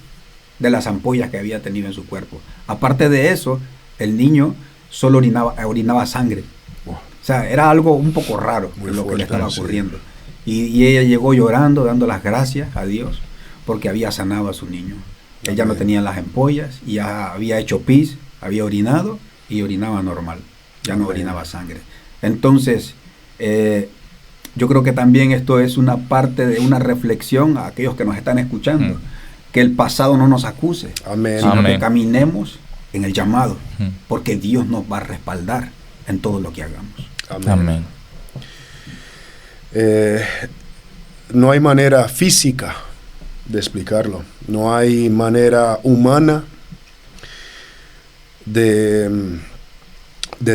de las ampollas que había tenido en su cuerpo. Aparte de eso, el niño solo orinaba sangre. Wow. O sea, era algo un poco raro Muy lo que le fuerte, estaba sí. ocurriendo. Y ella llegó llorando, dando las gracias a Dios porque había sanado a su niño. Ella no Amén. tenía las ampollas, y ya había hecho pis, había orinado y orinaba normal. Ya no Amén. orinaba sangre. Entonces, yo creo que también esto es una parte de una reflexión a aquellos que nos están escuchando. Que el pasado no nos acuse, Amén. sino Amén. que caminemos en el llamado, Mm. porque Dios nos va a respaldar en todo lo que hagamos. Amén. Amén. No hay manera física de explicarlo. No hay manera humana de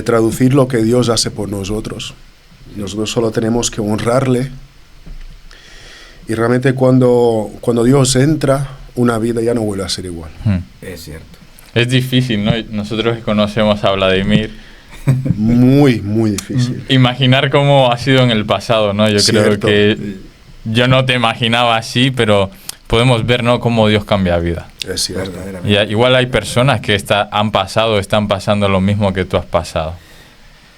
traducir lo que Dios hace por nosotros. Nosotros solo tenemos que honrarle. Y realmente cuando Dios entra, una vida ya no vuelve a ser igual. Es cierto. Es difícil, ¿no? Nosotros que conocemos a Vladimir, Muy, muy difícil. imaginar cómo ha sido en el pasado, ¿no? Yo creo Cierto. que yo no te imaginaba así, pero podemos ver, ¿no?, cómo Dios cambia vida. Es cierto. Verdaderamente. Y igual hay personas que están pasando lo mismo que tú has pasado.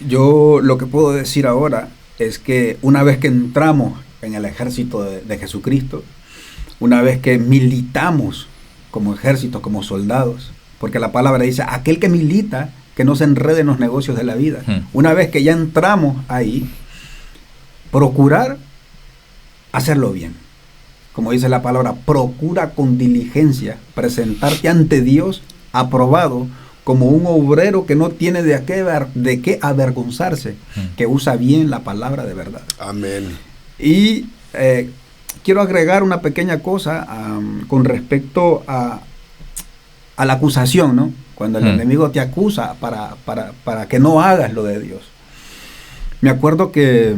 Yo lo que puedo decir ahora es que una vez que entramos en el ejército de Jesucristo, una vez que militamos como ejército, como soldados, porque la palabra dice, aquel que milita, que no se enrede en los negocios de la vida. Una vez que ya entramos ahí, procurar hacerlo bien. Como dice la palabra, procura con diligencia presentarte ante Dios aprobado como un obrero que no tiene de qué avergonzarse, que usa bien la palabra de verdad. Amén. Y quiero agregar una pequeña cosa con respecto a la acusación, ¿no? Cuando el enemigo te acusa para que no hagas lo de Dios. Me acuerdo que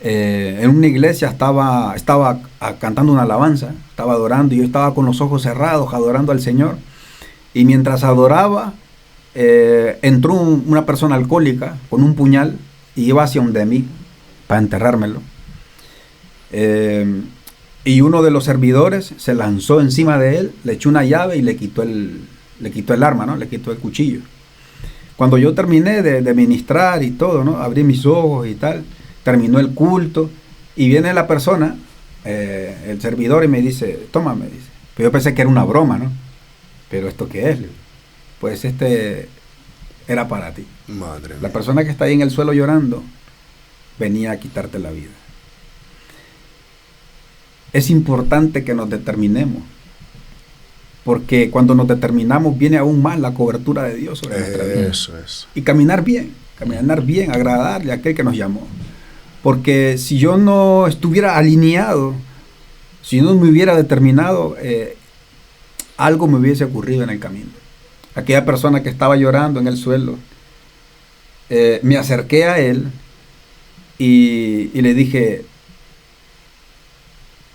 en una iglesia estaba cantando una alabanza, estaba adorando, y yo estaba con los ojos cerrados adorando al Señor. Y mientras adoraba, entró una persona alcohólica con un puñal y iba hacia donde mí para enterrármelo. Y uno de los servidores se lanzó encima de él, le echó una llave y le quitó el arma, ¿no? Le quitó el cuchillo. Cuando yo terminé de ministrar y todo, ¿no? Abrí mis ojos y tal, terminó el culto y viene la persona, el servidor, y me dice, toma, me dice. Pero yo pensé que era una broma, ¿no? Pero ¿esto qué es? Pues era para ti. Madre La mía. persona que está ahí en el suelo llorando venía a quitarte la vida. Es importante que nos determinemos, porque cuando nos determinamos viene aún más la cobertura de Dios sobre nuestra vida. Eso es. Y caminar bien, agradarle a aquel que nos llamó. Porque si yo no estuviera alineado, si yo no me hubiera determinado, algo me hubiese ocurrido en el camino. Aquella persona que estaba llorando en el suelo, me acerqué a él y le dije,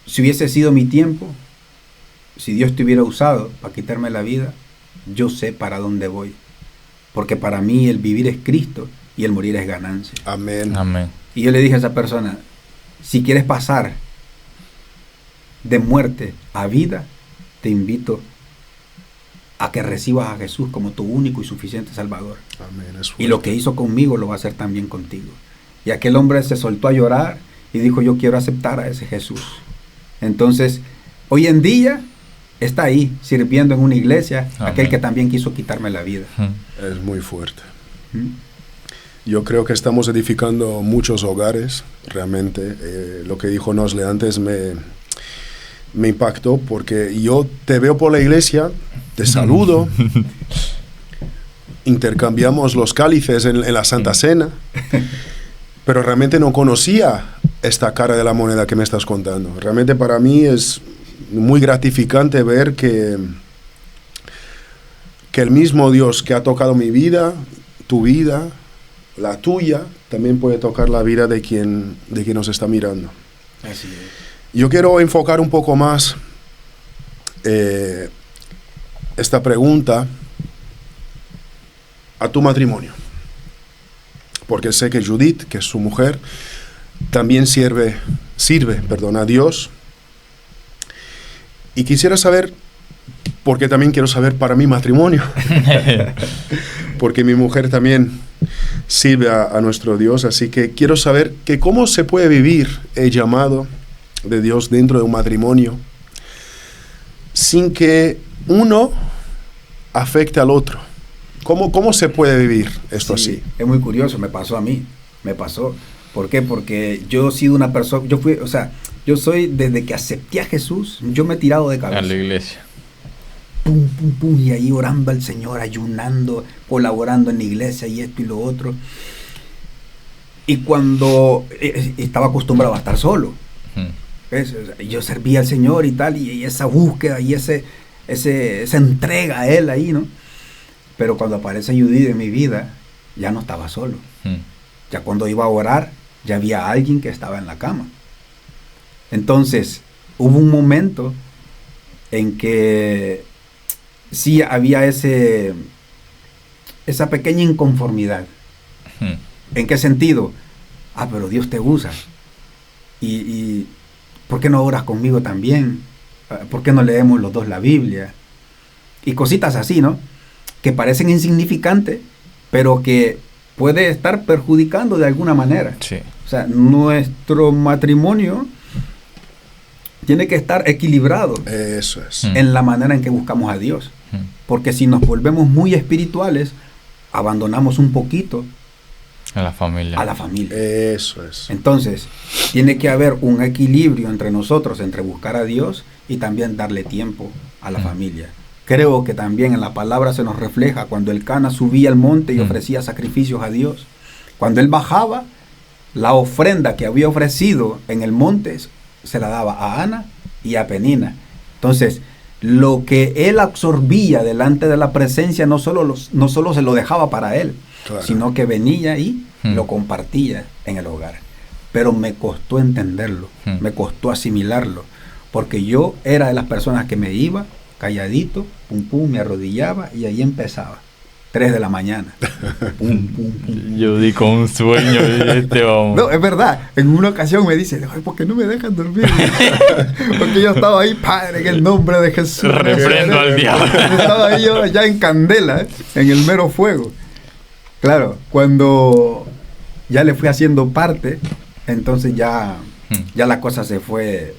si hubiese sido mi tiempo, si Dios te hubiera usado para quitarme la vida, yo sé para dónde voy. Porque para mí el vivir es Cristo y el morir es ganancia. Amén. Amén. Y yo le dije a esa persona, si quieres pasar de muerte a vida, te invito a que recibas a Jesús como tu único y suficiente Salvador. Amén. Es Y lo que hizo conmigo lo va a hacer también contigo. Y aquel hombre se soltó a llorar y dijo, yo quiero aceptar a ese Jesús. Entonces, hoy en día está ahí sirviendo en una iglesia, Amén. aquel que también quiso quitarme la vida. Es muy fuerte. ¿Mm? Yo creo que estamos edificando muchos hogares, realmente. Lo que dijo Nosle antes me impactó, porque yo te veo por la iglesia, te saludo, intercambiamos los cálices en la Santa Cena, pero realmente no conocía esta cara de la moneda que me estás contando. Realmente para mí es muy gratificante ver que el mismo Dios que ha tocado mi vida, tu vida, la tuya, también puede tocar la vida de quien nos está mirando. Así es. Yo quiero enfocar un poco más esta pregunta a tu matrimonio, porque sé que Judith, que es su mujer, también sirve a Dios, y quisiera saber, porque también quiero saber para mi matrimonio, porque mi mujer también sirve a nuestro Dios, así que quiero saber que cómo se puede vivir el llamado de Dios dentro de un matrimonio sin que uno afecte al otro. ¿Cómo se puede vivir esto así? Es muy curioso, me pasó a mí, ¿Por qué? Porque yo he sido una persona, yo soy, desde que acepté a Jesús, yo me he tirado de cabeza. A la iglesia. Pum, pum, pum, y ahí orando al Señor, ayunando, colaborando en la iglesia y esto y lo otro. Y cuando estaba acostumbrado a estar solo, ¿ves? Yo servía al Señor y tal, y esa búsqueda y esa entrega a Él ahí, ¿no? Pero cuando aparece Judith en mi vida, ya no estaba solo. Ya cuando iba a orar, ya había alguien que estaba en la cama. Entonces, hubo un momento en que sí había esa pequeña inconformidad. ¿En qué sentido? Pero Dios te usa. Y ¿por qué no oras conmigo también? ¿Por qué no leemos los dos la Biblia? Y cositas así, ¿no? Que parecen insignificantes, pero que puede estar perjudicando de alguna manera. Sí. O sea, nuestro matrimonio tiene que estar equilibrado. Eso es. En la manera en que buscamos a Dios. Porque si nos volvemos muy espirituales, abandonamos un poquito a la familia. Eso es. Entonces, tiene que haber un equilibrio entre nosotros, entre buscar a Dios y también darle tiempo a la familia. Creo que también en la palabra se nos refleja cuando el Cana subía al monte y ofrecía sacrificios a Dios. Cuando él bajaba, la ofrenda que había ofrecido en el monte se la daba a Ana y a Penina. Entonces, lo que él absorbía delante de la presencia no solo se lo dejaba para él, claro, sino que venía y lo compartía en el hogar. Pero me costó entenderlo, me costó asimilarlo, porque yo era de las personas que me iba calladito, pum pum, me arrodillaba y ahí empezaba. 3 de la mañana. Pum, pum, pum. Yo di con un sueño y vamos. No, es verdad. En una ocasión me dice, ¿por qué no me dejan dormir? Porque yo estaba ahí, Padre, en el nombre de Jesús. Reprendo al diablo. Estaba ahí yo ya en candela, en el mero fuego. Claro, cuando ya le fui haciendo parte, entonces ya la cosa se fue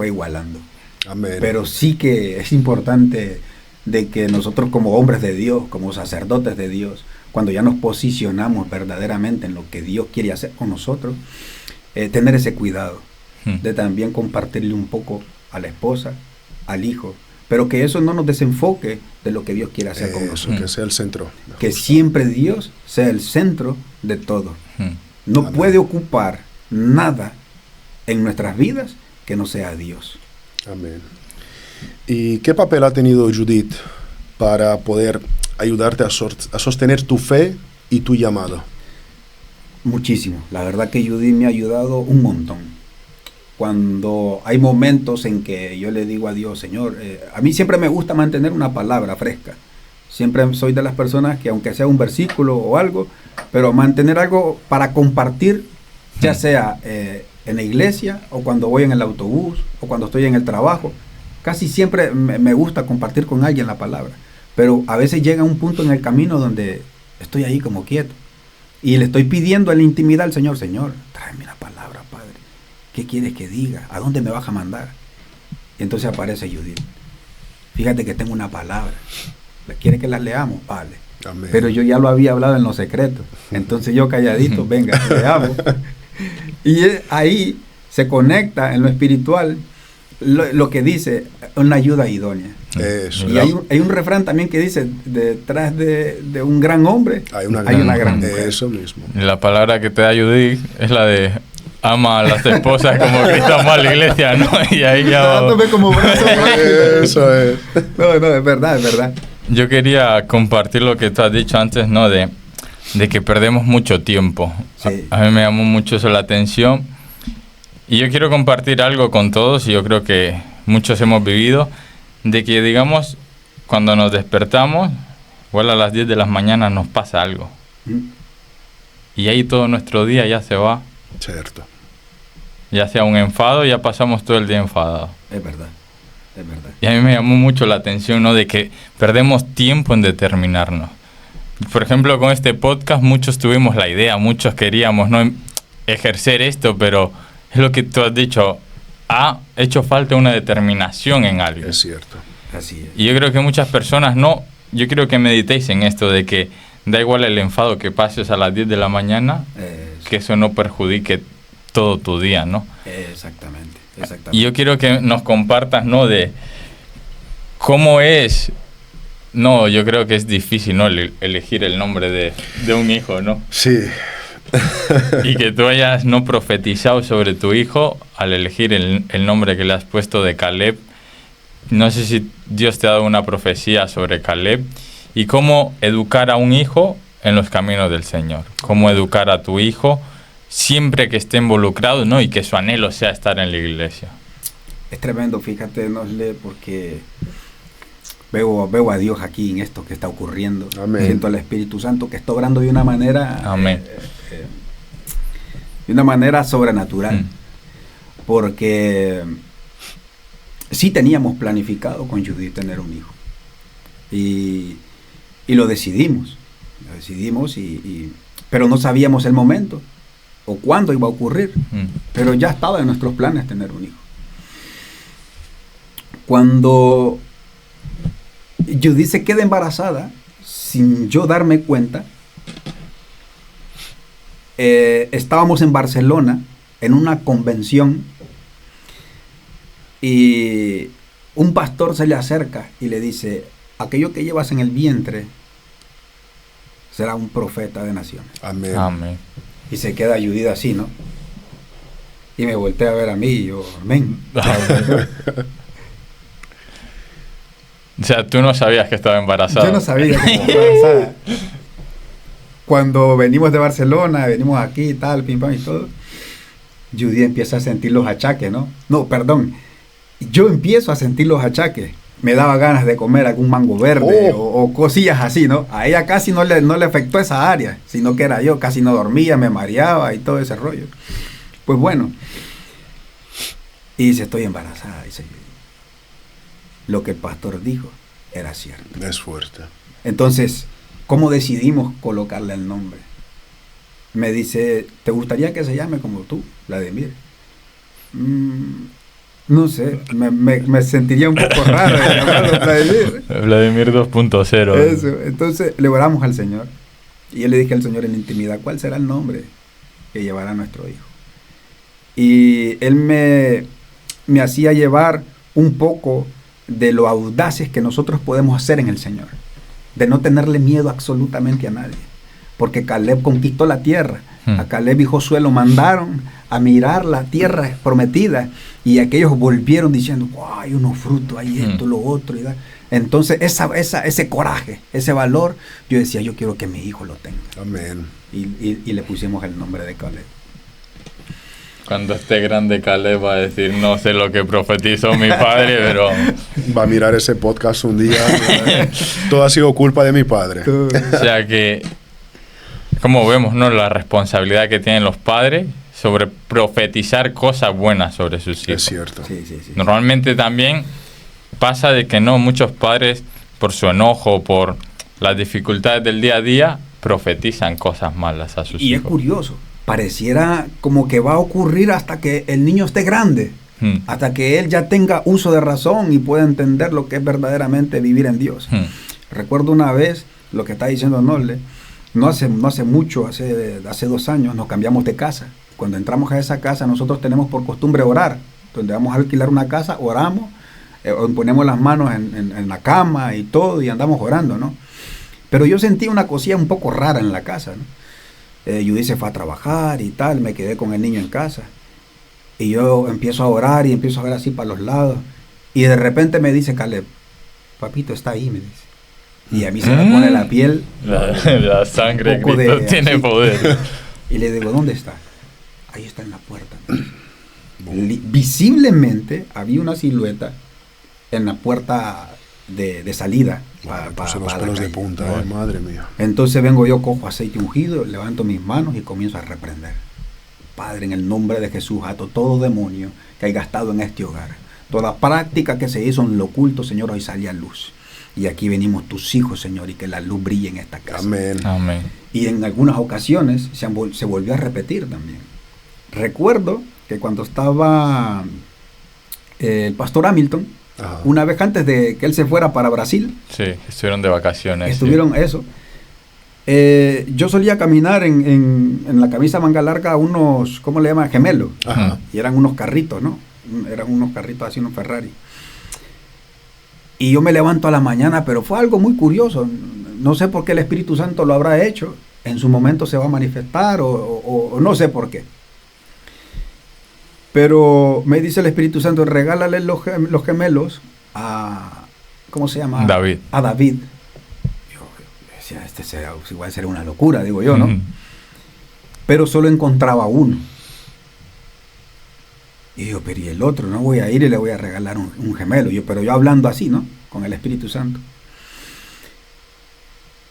igualando. Amén. Pero sí que es importante de que nosotros como hombres de Dios, como sacerdotes de Dios, cuando ya nos posicionamos verdaderamente en lo que Dios quiere hacer con nosotros, tener ese cuidado de también compartirle un poco a la esposa, al hijo, pero que eso no nos desenfoque de lo que Dios quiere hacer con nosotros. Que sea el centro. Que siempre Dios sea el centro de todo. No Amén. puede ocupar nada en nuestras vidas que no sea Dios. Amén. ¿Y qué papel ha tenido Judith para poder ayudarte a sostener tu fe y tu llamado? Muchísimo. La verdad que Judith me ha ayudado un montón. Cuando hay momentos en que yo le digo a Dios, Señor, a mí siempre me gusta mantener una palabra fresca. Siempre soy de las personas que, aunque sea un versículo o algo, pero mantener algo para compartir, ya sea en la iglesia o cuando voy en el autobús o cuando estoy en el trabajo. Casi siempre me gusta compartir con alguien la palabra, pero a veces llega un punto en el camino donde estoy ahí como quieto y le estoy pidiendo en la intimidad al Señor, Señor, tráeme la palabra, Padre. ¿Qué quieres que diga? ¿A dónde me vas a mandar? Y entonces aparece Judith. Fíjate que tengo una palabra. ¿Quiere que la leamos? Vale. Amén. Pero yo ya lo había hablado en lo secreto. Entonces yo calladito, venga, veamos. Y ahí se conecta en lo espiritual lo que dice una ayuda idónea. Eso. Y hay un refrán también que dice, detrás de un gran hombre Hay una gran mujer. Eso mismo. Y la palabra que te da Judith es la de ama a las esposas como Cristo amó a la iglesia, ¿no? Y ahí ya... Dándome como brazo. Eso es. No, es verdad, es verdad. Yo quería compartir lo que tú has dicho antes, ¿no? De que perdemos mucho tiempo. Sí. A mí me llamó mucho eso la atención. Y yo quiero compartir algo con todos, y yo creo que muchos hemos vivido, de que, digamos, cuando nos despertamos, igual a las 10 de la mañana nos pasa algo. Y ahí todo nuestro día ya se va. Cierto. Ya sea un enfado, ya pasamos todo el día enfadados. Es verdad, es verdad. Y a mí me llamó mucho la atención, ¿no? De que perdemos tiempo en determinarnos. Por ejemplo, con este podcast muchos tuvimos la idea, muchos queríamos, ¿no?, ejercer esto, pero es lo que tú has dicho, ha hecho falta una determinación en algo. Es cierto. Así es. Y yo creo que muchas personas yo quiero que meditéis en esto de que da igual el enfado que pases a las 10 de la mañana, que eso no perjudique todo tu día, ¿no? Exactamente. Y yo quiero que nos compartas, ¿no?, de cómo es. No, yo creo que es difícil, ¿no?, elegir el nombre de un hijo, ¿no? Sí. Y que tú hayas no profetizado sobre tu hijo al elegir el nombre que le has puesto de Caleb. No sé si Dios te ha dado una profecía sobre Caleb y cómo educar a un hijo en los caminos del Señor. Cómo educar a tu hijo siempre que esté involucrado, ¿no?, y que su anhelo sea estar en la iglesia. Es tremendo, fíjate, Nosle, porque veo a Dios aquí en esto que está ocurriendo. Amén. Siento al Espíritu Santo que está obrando de una manera... Amén. De una manera sobrenatural. Porque sí teníamos planificado con Judith tener un hijo. Y lo decidimos. Pero no sabíamos el momento o cuándo iba a ocurrir. Pero ya estaba en nuestros planes tener un hijo. Cuando Judith se queda embarazada, sin yo darme cuenta, estábamos en Barcelona en una convención y un pastor se le acerca y le dice: aquello que llevas en el vientre será un profeta de naciones. Amén. Amén. Y se queda Judith así, ¿no? Y me voltea a ver a mí y yo, amén. O sea, tú no sabías que estaba embarazada. Yo no sabía que estaba embarazada. Cuando venimos de Barcelona, venimos aquí y tal, pim pam y todo, Judith empieza a sentir los achaques, ¿no? No, perdón. Yo empiezo a sentir los achaques. Me daba ganas de comer algún mango verde o cosillas así, ¿no? A ella casi no le afectó esa área, sino que era yo, casi no dormía, me mareaba y todo ese rollo. Pues bueno, y dice: estoy embarazada, dice Judith. Lo que el pastor dijo era cierto. Es fuerte. Entonces, ¿cómo decidimos colocarle el nombre? Me dice: ¿te gustaría que se llame como tú, Vladimir? No sé, me sentiría un poco raro de llamarlo Vladimir. Vladimir 2.0. Eso, entonces le oramos al Señor. Y yo le dije al Señor en la intimidad: ¿cuál será el nombre que llevará nuestro hijo? Y él me hacía llevar un poco de lo audaces que nosotros podemos hacer en el Señor, de no tenerle miedo absolutamente a nadie, porque Caleb conquistó la tierra. A Caleb y Josué lo mandaron a mirar la tierra prometida y aquellos volvieron diciendo: wow, hay unos frutos, hay esto, lo otro. Entonces ese coraje, ese valor, yo decía: yo quiero que mi hijo lo tenga. Amén. Y le pusimos el nombre de Caleb. Cuando esté grande, Caleb va a decir: no sé lo que profetizó mi padre, pero... Va a mirar ese podcast un día. Todo ha sido culpa de mi padre. O sea que, como vemos, ¿no?, la responsabilidad que tienen los padres sobre profetizar cosas buenas sobre sus hijos. Es cierto. Sí. Normalmente también pasa de que no, muchos padres, por su enojo, por las dificultades del día a día, profetizan cosas malas a sus hijos. Y es curioso. Pareciera como que va a ocurrir hasta que el niño esté grande, hasta que él ya tenga uso de razón y pueda entender lo que es verdaderamente vivir en Dios. Recuerdo una vez lo que está diciendo Noble. No hace mucho, hace 2 años, nos cambiamos de casa. Cuando entramos a esa casa, nosotros tenemos por costumbre orar. Donde vamos a alquilar una casa, oramos, ponemos las manos en la cama y todo, y andamos orando, ¿no? Pero yo sentí una cosilla un poco rara en la casa, ¿no? Judy fue a trabajar y tal, me quedé con el niño en casa. Y yo empiezo a orar y empiezo a ver así para los lados. Y de repente me dice Caleb, papito está ahí, me dice. Y a mí se me pone la piel. La sangre de Cristo tiene así, poder. Y le digo, ¿dónde está? Ahí está en la puerta. Visiblemente había una silueta en la puerta de salida. Puse los pelos de punta, madre mía. Entonces vengo yo, cojo aceite ungido, levanto mis manos y comienzo a reprender. Padre, en el nombre de Jesús, ato todo demonio que haya estado en este hogar. Toda práctica que se hizo en lo oculto, Señor, hoy salía a luz. Y aquí venimos tus hijos, Señor, y que la luz brille en esta casa. Amén. Amén. Y en algunas ocasiones se volvió a repetir también. Recuerdo que cuando estaba el pastor Hamilton, Ajá. una vez antes de que él se fuera para Brasil, Sí, estuvieron de vacaciones. estuvieron sí. eso. Yo solía caminar en la camisa manga larga unos, ¿cómo le llaman? Gemelos. Ajá. Y eran unos carritos, ¿no? Eran unos carritos así, unos Ferrari. Y yo me levanto a la mañana, pero fue algo muy curioso. No sé por qué el Espíritu Santo lo habrá hecho. En su momento se va a manifestar o no sé por qué. Pero me dice el Espíritu Santo, regálale los gemelos a, ¿cómo se llama? David. A David. Yo decía, igual será una locura, digo yo, ¿no? Pero solo encontraba uno. Y yo, pero y el otro, no voy a ir y le voy a regalar un gemelo. Pero yo hablando así, ¿no? Con el Espíritu Santo.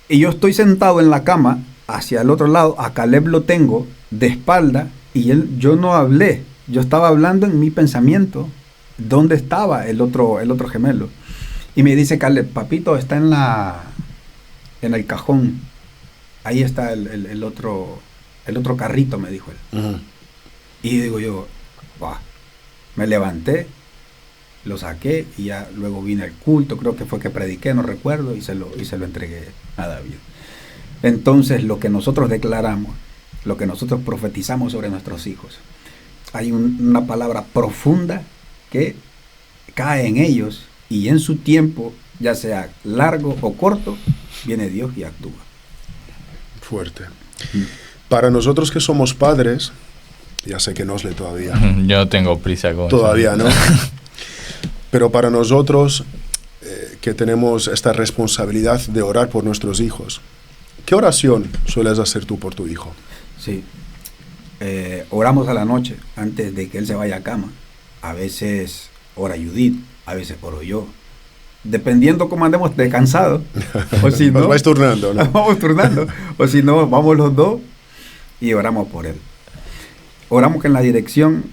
Y yo estoy sentado en la cama, hacia el otro lado, a Caleb lo tengo de espalda, y yo no hablé. Yo estaba hablando en mi pensamiento dónde estaba el otro gemelo. Y me dice Caleb, papito, está en el cajón. Ahí está el otro carrito, me dijo él. Uh-huh. Y digo yo, ¡buah! Me levanté, lo saqué y ya luego vine al culto, creo que fue que prediqué, no recuerdo, y se lo entregué a David. Entonces, lo que nosotros declaramos, lo que nosotros profetizamos sobre nuestros hijos, hay una palabra profunda que cae en ellos y en su tiempo, ya sea largo o corto, viene Dios y actúa. Fuerte. Para nosotros que somos padres, ya sé que no es todavía. Yo no tengo prisa con Todavía eso. no. Pero para nosotros que tenemos esta responsabilidad de orar por nuestros hijos, ¿qué oración sueles hacer tú por tu hijo? Sí. Oramos a la noche antes de que él se vaya a cama. A veces ora Judith, a veces oro yo. Dependiendo cómo andemos de cansado. O si no, Nos vais turnando, ¿no? vamos turnando. O si no, vamos los dos y oramos por él. Oramos en la dirección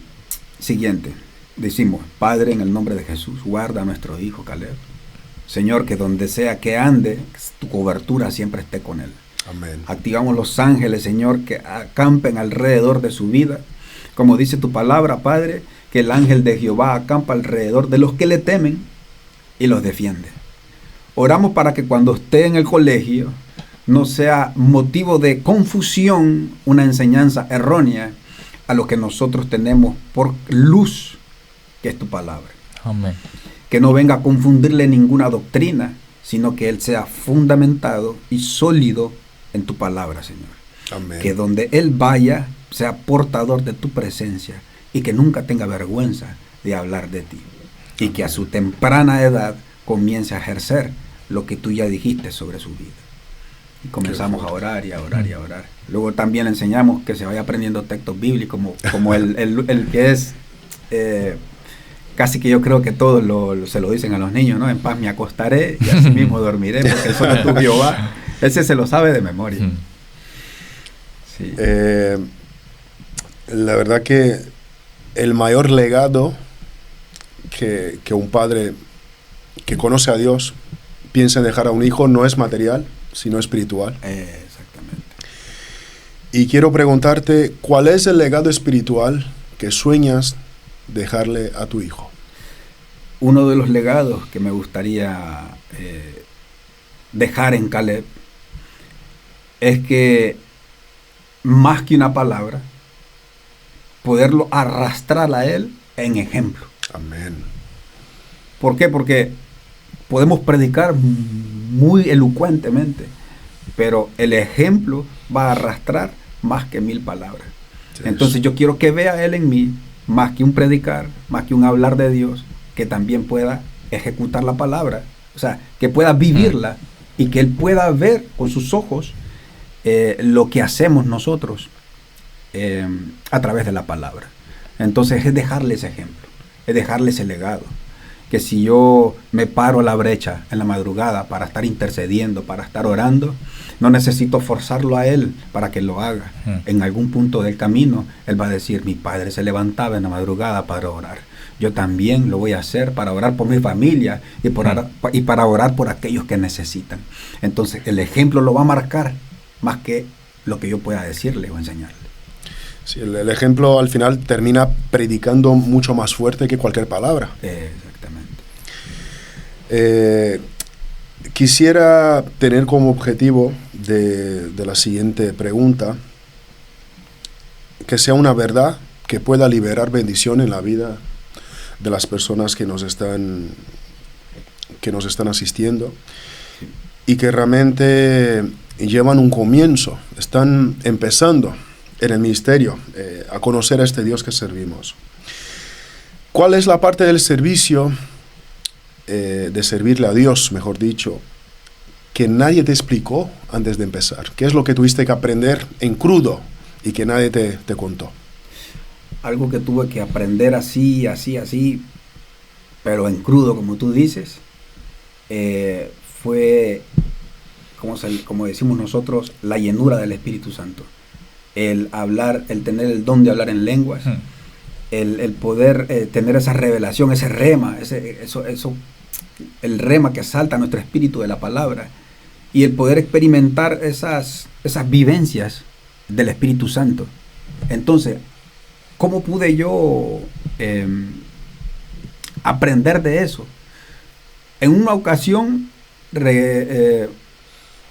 siguiente. Decimos, Padre, en el nombre de Jesús, guarda a nuestro hijo Caleb. Señor, que donde sea que ande, tu cobertura siempre esté con él. Amén. Activamos los ángeles, Señor, que acampen alrededor de su vida. Como dice tu palabra, Padre, que el ángel de Jehová acampa alrededor de los que le temen y los defiende. Oramos para que cuando esté en el colegio no sea motivo de confusión una enseñanza errónea a lo que nosotros tenemos por luz, que es tu palabra. Amén. Que no venga a confundirle ninguna doctrina, sino que él sea fundamentado y sólido en tu palabra, Señor. Amén. Que donde él vaya sea portador de tu presencia y que nunca tenga vergüenza de hablar de ti. Y que a su temprana edad comience a ejercer lo que tú ya dijiste sobre su vida. Y comenzamos a orar y a orar y a orar. Luego también le enseñamos que se vaya aprendiendo textos bíblicos como el que es... casi que yo creo que todos se lo dicen a los niños, ¿no? En paz me acostaré y así mismo dormiré, porque el sol es tu Jehová. Ese se lo sabe de memoria. Sí. La verdad que el mayor legado que un padre que conoce a Dios piensa en dejar a un hijo no es material, sino espiritual. Exactamente. Y quiero preguntarte, ¿cuál es el legado espiritual que sueñas dejarle a tu hijo? Uno de los legados que me gustaría dejar en Caleb es que más que una palabra, poderlo arrastrar a Él en ejemplo. Amén. ¿Por qué? Porque podemos predicar muy elocuentemente, pero el ejemplo va a arrastrar más que 1000 palabras. Sí, Entonces yo quiero que vea Él en mí, más que un predicar, más que un hablar de Dios, que también pueda ejecutar la palabra, o sea, que pueda vivirla y que Él pueda ver con sus ojos lo que hacemos nosotros a través de la palabra. Entonces es dejarle ese ejemplo, es dejarle ese legado. Que si yo me paro a la brecha en la madrugada para estar intercediendo, para estar orando, no necesito forzarlo a Él para que lo haga. En algún punto del camino, Él va a decir, mi padre se levantaba en la madrugada para orar. Yo también lo voy a hacer para orar por mi familia y para orar por aquellos que necesitan. Entonces el ejemplo lo va a marcar más que lo que yo pueda decirle o enseñarle. Sí, el ejemplo al final termina predicando mucho más fuerte que cualquier palabra. Exactamente. Quisiera tener como objetivo de la siguiente pregunta que sea una verdad que pueda liberar bendición en la vida de las personas que nos están asistiendo y que realmente llevan un comienzo, están empezando en el ministerio a conocer a este Dios que servimos. ¿Cuál es la parte del servicio, de servirle a Dios, mejor dicho, que nadie te explicó antes de empezar? ¿Qué es lo que tuviste que aprender en crudo y que nadie te contó? Algo que tuve que aprender así, pero en crudo, como tú dices, fue, como decimos nosotros, la llenura del Espíritu Santo. El hablar, el tener el don de hablar en lenguas, el poder tener esa revelación, ese rema, el rema que salta a nuestro espíritu de la palabra, y el poder experimentar esas vivencias del Espíritu Santo. Entonces, ¿cómo pude yo aprender de eso? En una ocasión,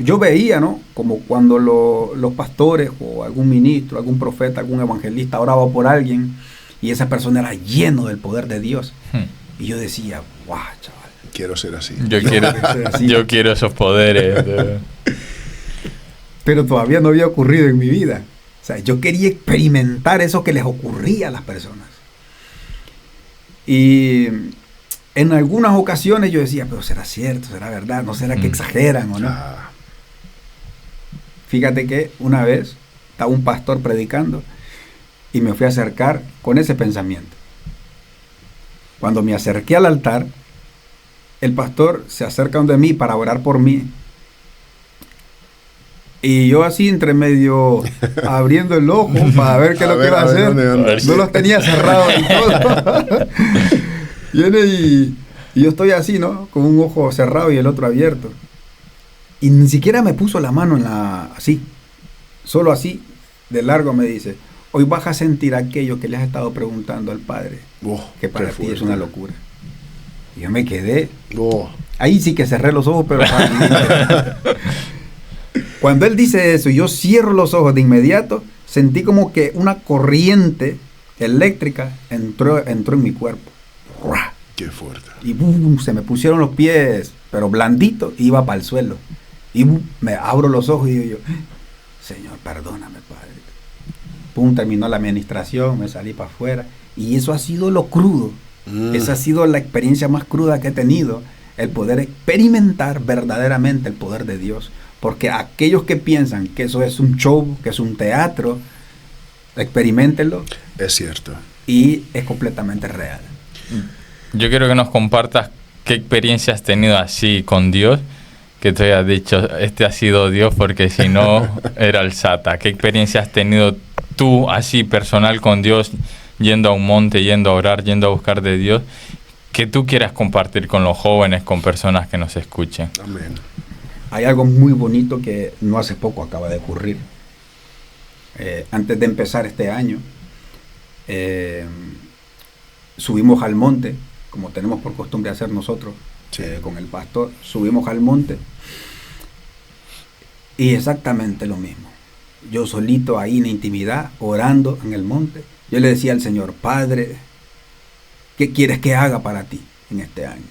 yo veía, ¿no?, como cuando los pastores o algún ministro, algún profeta, algún evangelista oraba por alguien y esa persona era lleno del poder de Dios. Y yo decía, guau, chaval. Quiero ser así. Yo quiero esos poderes. Pero todavía no había ocurrido en mi vida. O sea, yo quería experimentar eso que les ocurría a las personas. Y en algunas ocasiones yo decía, pero ¿será cierto? ¿Será verdad? ¿No será que exageran o no? Fíjate que una vez estaba un pastor predicando y me fui a acercar con ese pensamiento. Cuando me acerqué al altar, el pastor se acerca donde mí para orar por mí. Y yo así entre medio abriendo el ojo para ver qué es lo que iba a hacer. No los tenía cerrados y todo. Viene y yo estoy así, ¿no? Con un ojo cerrado y el otro abierto. Y ni siquiera me puso la mano así. Solo así, de largo me dice, hoy vas a sentir aquello que le has estado preguntando al Padre. Que para ti es una locura. Y yo me quedé. Ahí sí que cerré los ojos, pero cuando él dice eso y yo cierro los ojos de inmediato, sentí como que una corriente eléctrica entró en mi cuerpo. Qué fuerte. Y se me pusieron los pies, pero blanditos, y iba para el suelo. Y me abro los ojos y digo yo, Señor, perdóname, Padre. Terminó la administración, me salí para afuera. Y eso ha sido lo crudo. Esa ha sido la experiencia más cruda que he tenido, el poder experimentar verdaderamente el poder de Dios. Porque aquellos que piensan que eso es un show, que es un teatro, experimentenlo. Es cierto. Y es completamente real. Yo quiero que nos compartas qué experiencia has tenido así con Dios, que te hayas dicho, este ha sido Dios porque si no era el Sata. ¿Qué experiencia has tenido tú así personal con Dios, yendo a un monte, yendo a orar, yendo a buscar de Dios, que tú quieras compartir con los jóvenes, con personas que nos escuchen? Amén. Hay algo muy bonito que no hace poco acaba de ocurrir. Antes de empezar este año, subimos al monte, como tenemos por costumbre hacer nosotros, con el pastor, subimos al monte Y exactamente lo mismo. Yo solito ahí en la intimidad, orando en el monte, yo le decía al Señor, Padre, ¿qué quieres que haga para ti en este año?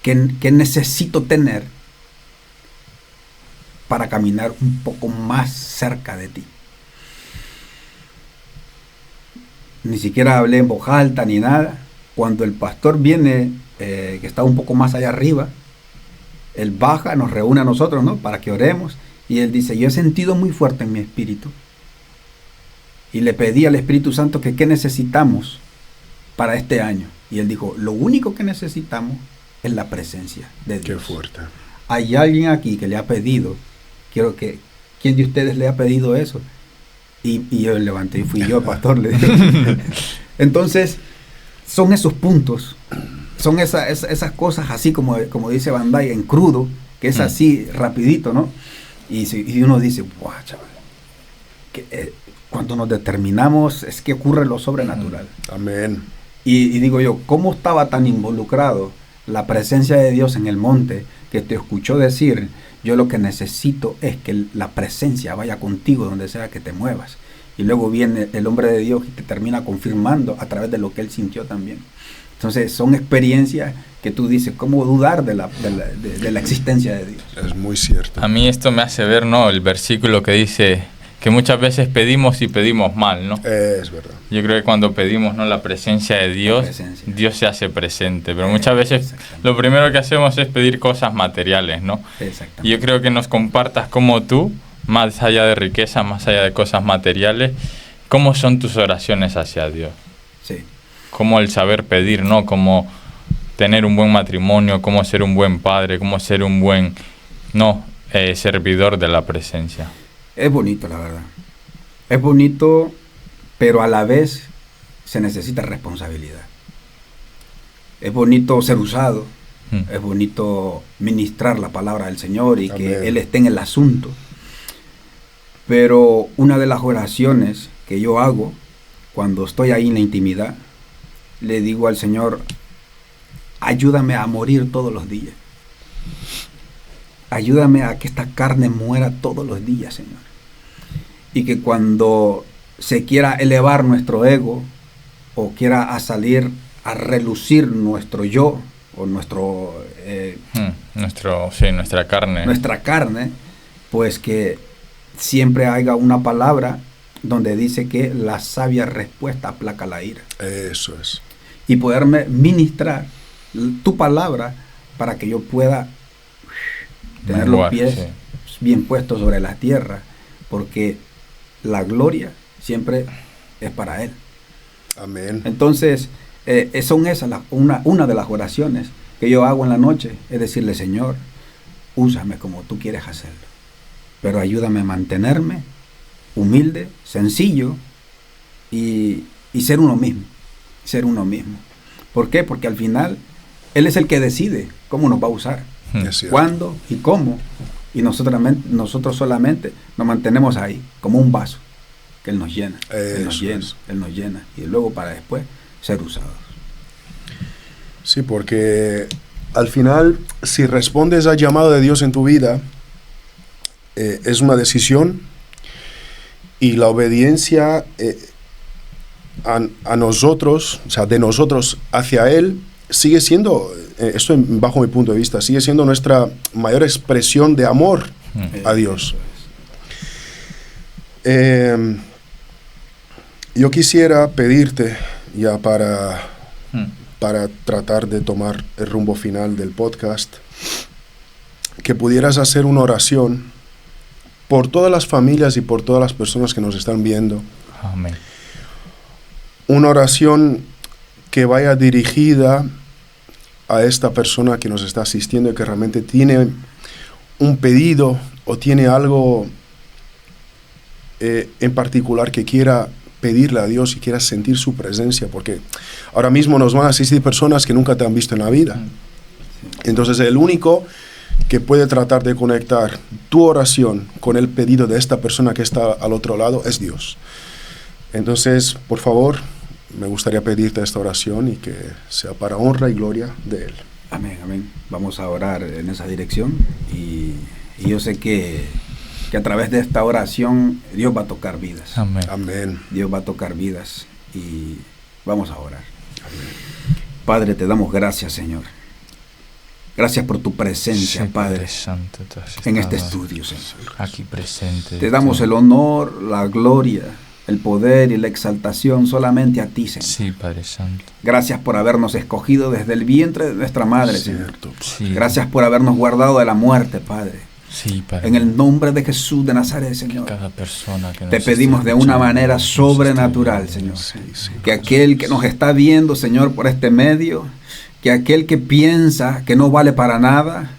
¿Qué necesito tener para caminar un poco más cerca de ti? Ni siquiera hablé en voz alta ni nada. Cuando el pastor viene, que está un poco más allá arriba, él baja, nos reúne a nosotros, ¿no?, para que oremos, y él dice, yo he sentido muy fuerte en mi espíritu, y le pedí al Espíritu Santo que qué necesitamos para este año, y él dijo, lo único que necesitamos es la presencia de Dios. Qué fuerte. Hay alguien aquí que le ha pedido, ¿quién de ustedes le ha pedido eso? Y yo levanté, y fui yo, pastor, le dije. Entonces, son esos puntos, son esas cosas así como dice Bandai, en crudo, que es así rapidito, ¿no? Y uno dice, ¡guau, chaval! Cuando nos determinamos es que ocurre lo sobrenatural. Amén. Y digo yo, ¿cómo estaba tan involucrado la presencia de Dios en el monte que te escuchó decir, yo lo que necesito es que la presencia vaya contigo donde sea que te muevas? Y luego viene el hombre de Dios y te termina confirmando a través de lo que él sintió también. Entonces son experiencias que tú dices, ¿cómo dudar de la existencia de Dios? Es muy cierto. A mí esto me hace ver, ¿no?, el versículo que dice que muchas veces pedimos y pedimos mal, ¿no? Es verdad. Yo creo que cuando pedimos, ¿no?, la presencia de Dios, Dios se hace presente. Pero muchas veces lo primero que hacemos es pedir cosas materiales, ¿no? Exactamente. Y yo creo que nos compartas como tú, más allá de riqueza, más allá de cosas materiales, cómo son tus oraciones hacia Dios. Sí. Cómo el saber pedir, ¿no? Cómo tener un buen matrimonio, cómo ser un buen padre, cómo ser un buen, servidor de la presencia. Es bonito, la verdad. Es bonito, pero a la vez se necesita responsabilidad. Es bonito ser usado, es bonito ministrar la palabra del Señor y que Amén. Él esté en el asunto. Pero una de las oraciones que yo hago cuando estoy ahí en la intimidad, le digo al Señor, ayúdame a morir todos los días. Ayúdame a que esta carne muera todos los días, Señor. Y que cuando se quiera elevar nuestro ego o quiera salir a relucir nuestro yo o nuestra carne. Nuestra carne, pues que siempre haya una palabra donde dice que la sabia respuesta aplaca la ira. Eso es. Y poderme ministrar tu palabra para que yo pueda tener los pies bien puestos sobre la tierra, porque la gloria siempre es para Él. Amén. Entonces, son esas una de las oraciones que yo hago en la noche, es decirle, Señor, úsame como tú quieres hacerlo, pero ayúdame a mantenerme humilde, sencillo y ser uno mismo. Ser uno mismo. ¿Por qué? Porque al final Él es el que decide cómo nos va a usar, cuándo y cómo, y nosotros solamente nos mantenemos ahí como un vaso que Él nos llena, Él nos llena y luego para después ser usados. Sí, porque al final, si respondes al llamado de Dios en tu vida, es una decisión, y la obediencia a nosotros, o sea, de nosotros hacia Él, sigue siendo, esto bajo mi punto de vista, sigue siendo nuestra mayor expresión de amor a Dios. Yo quisiera pedirte, ya para tratar de tomar el rumbo final del podcast, que pudieras hacer una oración por todas las familias y por todas las personas que nos están viendo. Amén. Una oración que vaya dirigida a esta persona que nos está asistiendo y que realmente tiene un pedido o tiene algo en particular que quiera pedirle a Dios y quiera sentir su presencia, porque ahora mismo nos van a asistir personas que nunca te han visto en la vida. Entonces el único que puede tratar de conectar tu oración con el pedido de esta persona que está al otro lado es Dios. Entonces, por favor, me gustaría pedirte esta oración y que sea para honra y gloria de Él. Amén, amén. Vamos a orar en esa dirección y Y yo sé que a través de esta oración Dios va a tocar vidas. Amén. Amén. Dios va a tocar vidas y vamos a orar. Padre, te damos gracias, Señor. Gracias por tu presencia, Padre, Santo, en este estudio, Señor. aquí presente. Te damos el honor, la gloria, el poder y la exaltación solamente a ti, Señor. Sí, Padre Santo. Gracias por habernos escogido desde el vientre de nuestra madre, Señor. Cierto. Sí. Gracias por habernos guardado de la muerte, Padre. Sí, Padre. En el nombre de Jesús de Nazaret, Señor. Cada persona que Te nos pedimos esté de una escuchando, manera nos sobrenatural, esté Señor. viendo. Que aquel que nos está viendo, Señor, por este medio, que aquel que piensa que no vale para nada,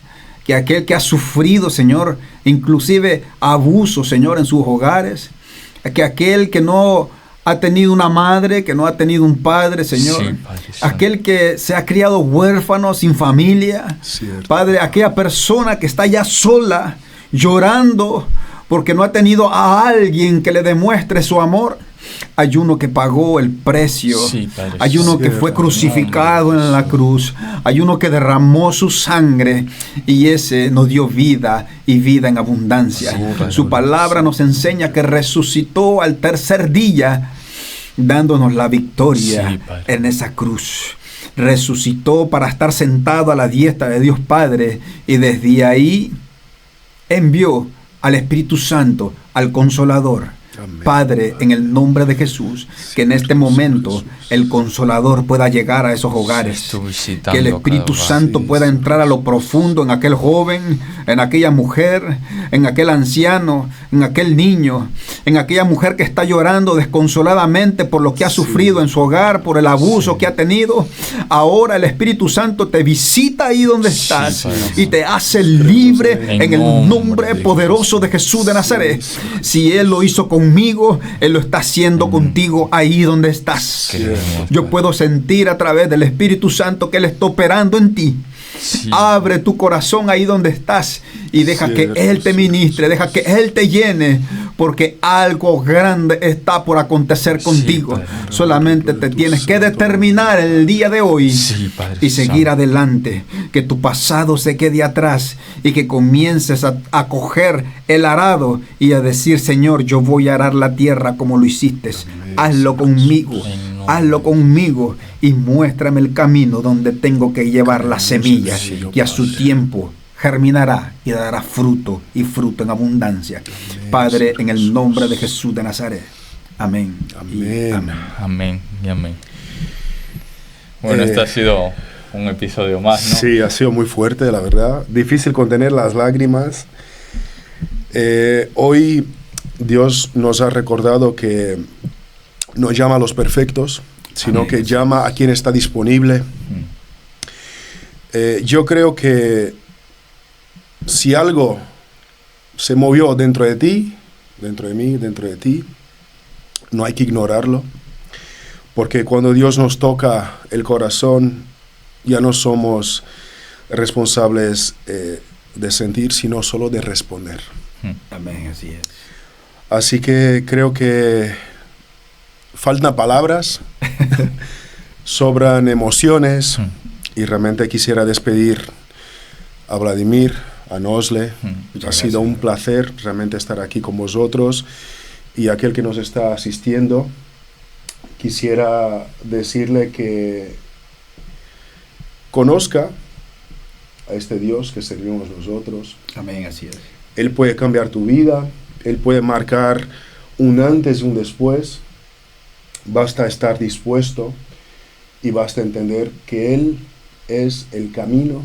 que aquel que ha sufrido, Señor, inclusive abuso, Señor, en sus hogares, que aquel que no ha tenido una madre, que no ha tenido un padre, Señor, Sí, Padre Santo. aquel que se ha criado huérfano, sin familia, Cierto. Padre, aquella persona que está ya sola, llorando, porque no ha tenido a alguien que le demuestre su amor. Hay uno que pagó el precio. Sí, Padre Hay uno que Santo. fue crucificado en la cruz. Hay uno que derramó su sangre y ese nos dio vida y vida en abundancia. Sí, Padre. Su palabra nos enseña que resucitó al tercer día, dándonos la victoria Sí, Padre. en esa cruz. Resucitó para estar sentado a la diestra de Dios Padre y desde ahí envió al Espíritu Santo, al Consolador. Amén. Padre, en el nombre de Jesús, que en este momento el Consolador pueda llegar a esos hogares, Sí, estoy visitando que el Espíritu cada hogar. Santo pueda entrar a lo profundo en aquel joven, en aquella mujer, en aquel anciano, en aquel niño, en aquella mujer que está llorando desconsoladamente por lo que ha sufrido en su hogar, por el abuso que ha tenido. Ahora el Espíritu Santo te visita ahí donde estás Padre. y te hace libre En en el nombre nombre de poderoso de Jesús de Nazaret. Si Él lo hizo conmigo, Él lo está haciendo contigo ahí donde estás. Creemos, Yo Padre. puedo sentir a través del Espíritu Santo que Él está operando en ti. Sí. Abre tu corazón ahí donde estás y deja Cierto, que Él te ministre, deja que Él te llene, porque algo grande está por acontecer contigo. Padre. Solamente te tienes que determinar el día de hoy Sí, Padre y seguir Santo. adelante, que tu pasado se quede atrás y que comiences a coger el arado y a decir: Señor, yo voy a arar la tierra como lo hiciste. Hazlo conmigo. Hazlo conmigo y muéstrame el camino donde tengo que llevar la semilla, que a su tiempo germinará y dará fruto y fruto en abundancia. Padre, en el nombre de Jesús de Nazaret. Amén. Y Amén. Amén y amén. Bueno, este ha sido un episodio más, ¿no? Sí, ha sido muy fuerte, la verdad. Difícil contener las lágrimas. Hoy Dios nos ha recordado que no llama a los perfectos, sino Amén. que llama a quien está disponible. Yo creo que si algo se movió dentro de ti, dentro de mí, dentro de ti, no hay que ignorarlo, porque cuando Dios nos toca el corazón, ya no somos responsables de sentir, sino solo de responder. amén, así es. Así que creo que faltan palabras, sobran emociones, y realmente quisiera despedir a Vladimir, a Nosle. Muchas Ha sido gracias. un placer realmente estar aquí con vosotros, y aquel que nos está asistiendo, quisiera decirle que conozca a este Dios que servimos nosotros. Amén, así es. Él puede cambiar tu vida, Él puede marcar un antes y un después. Basta estar dispuesto y basta entender que Él es el camino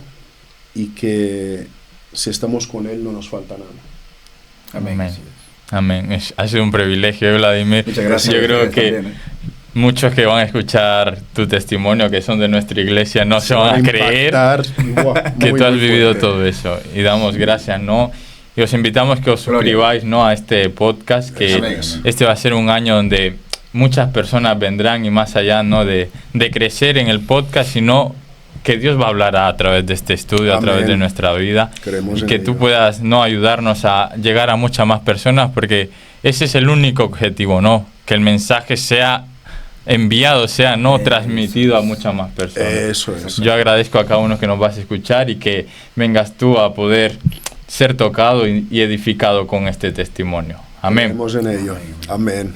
y que si estamos con Él no nos falta nada. Amén. Amén. Así es. Amén. Ha sido un privilegio, Vladimir. Muchas gracias. Yo a creo ustedes que también, muchos que van a escuchar tu testimonio, que son de nuestra iglesia, no se van a creer que tú has vivido todo eso. Y damos gracias, ¿no? Y os invitamos que os Gloria. suscribáis, ¿no?, a este podcast, que Amén. este va a ser un año donde muchas personas vendrán y más allá, ¿no?, de crecer en el podcast, sino que Dios va a hablar a través de este estudio, a Amén. través de nuestra vida, Creemos y en que ello. tú puedas, ¿no?, ayudarnos a llegar a muchas más personas, porque ese es el único objetivo, ¿no?, que el mensaje sea enviado, sea no transmitido a muchas más personas. Eso es. Yo agradezco a cada uno que nos vas a escuchar y que vengas tú a poder ser tocado y edificado con este testimonio. Amén. Creemos en ello. Amén.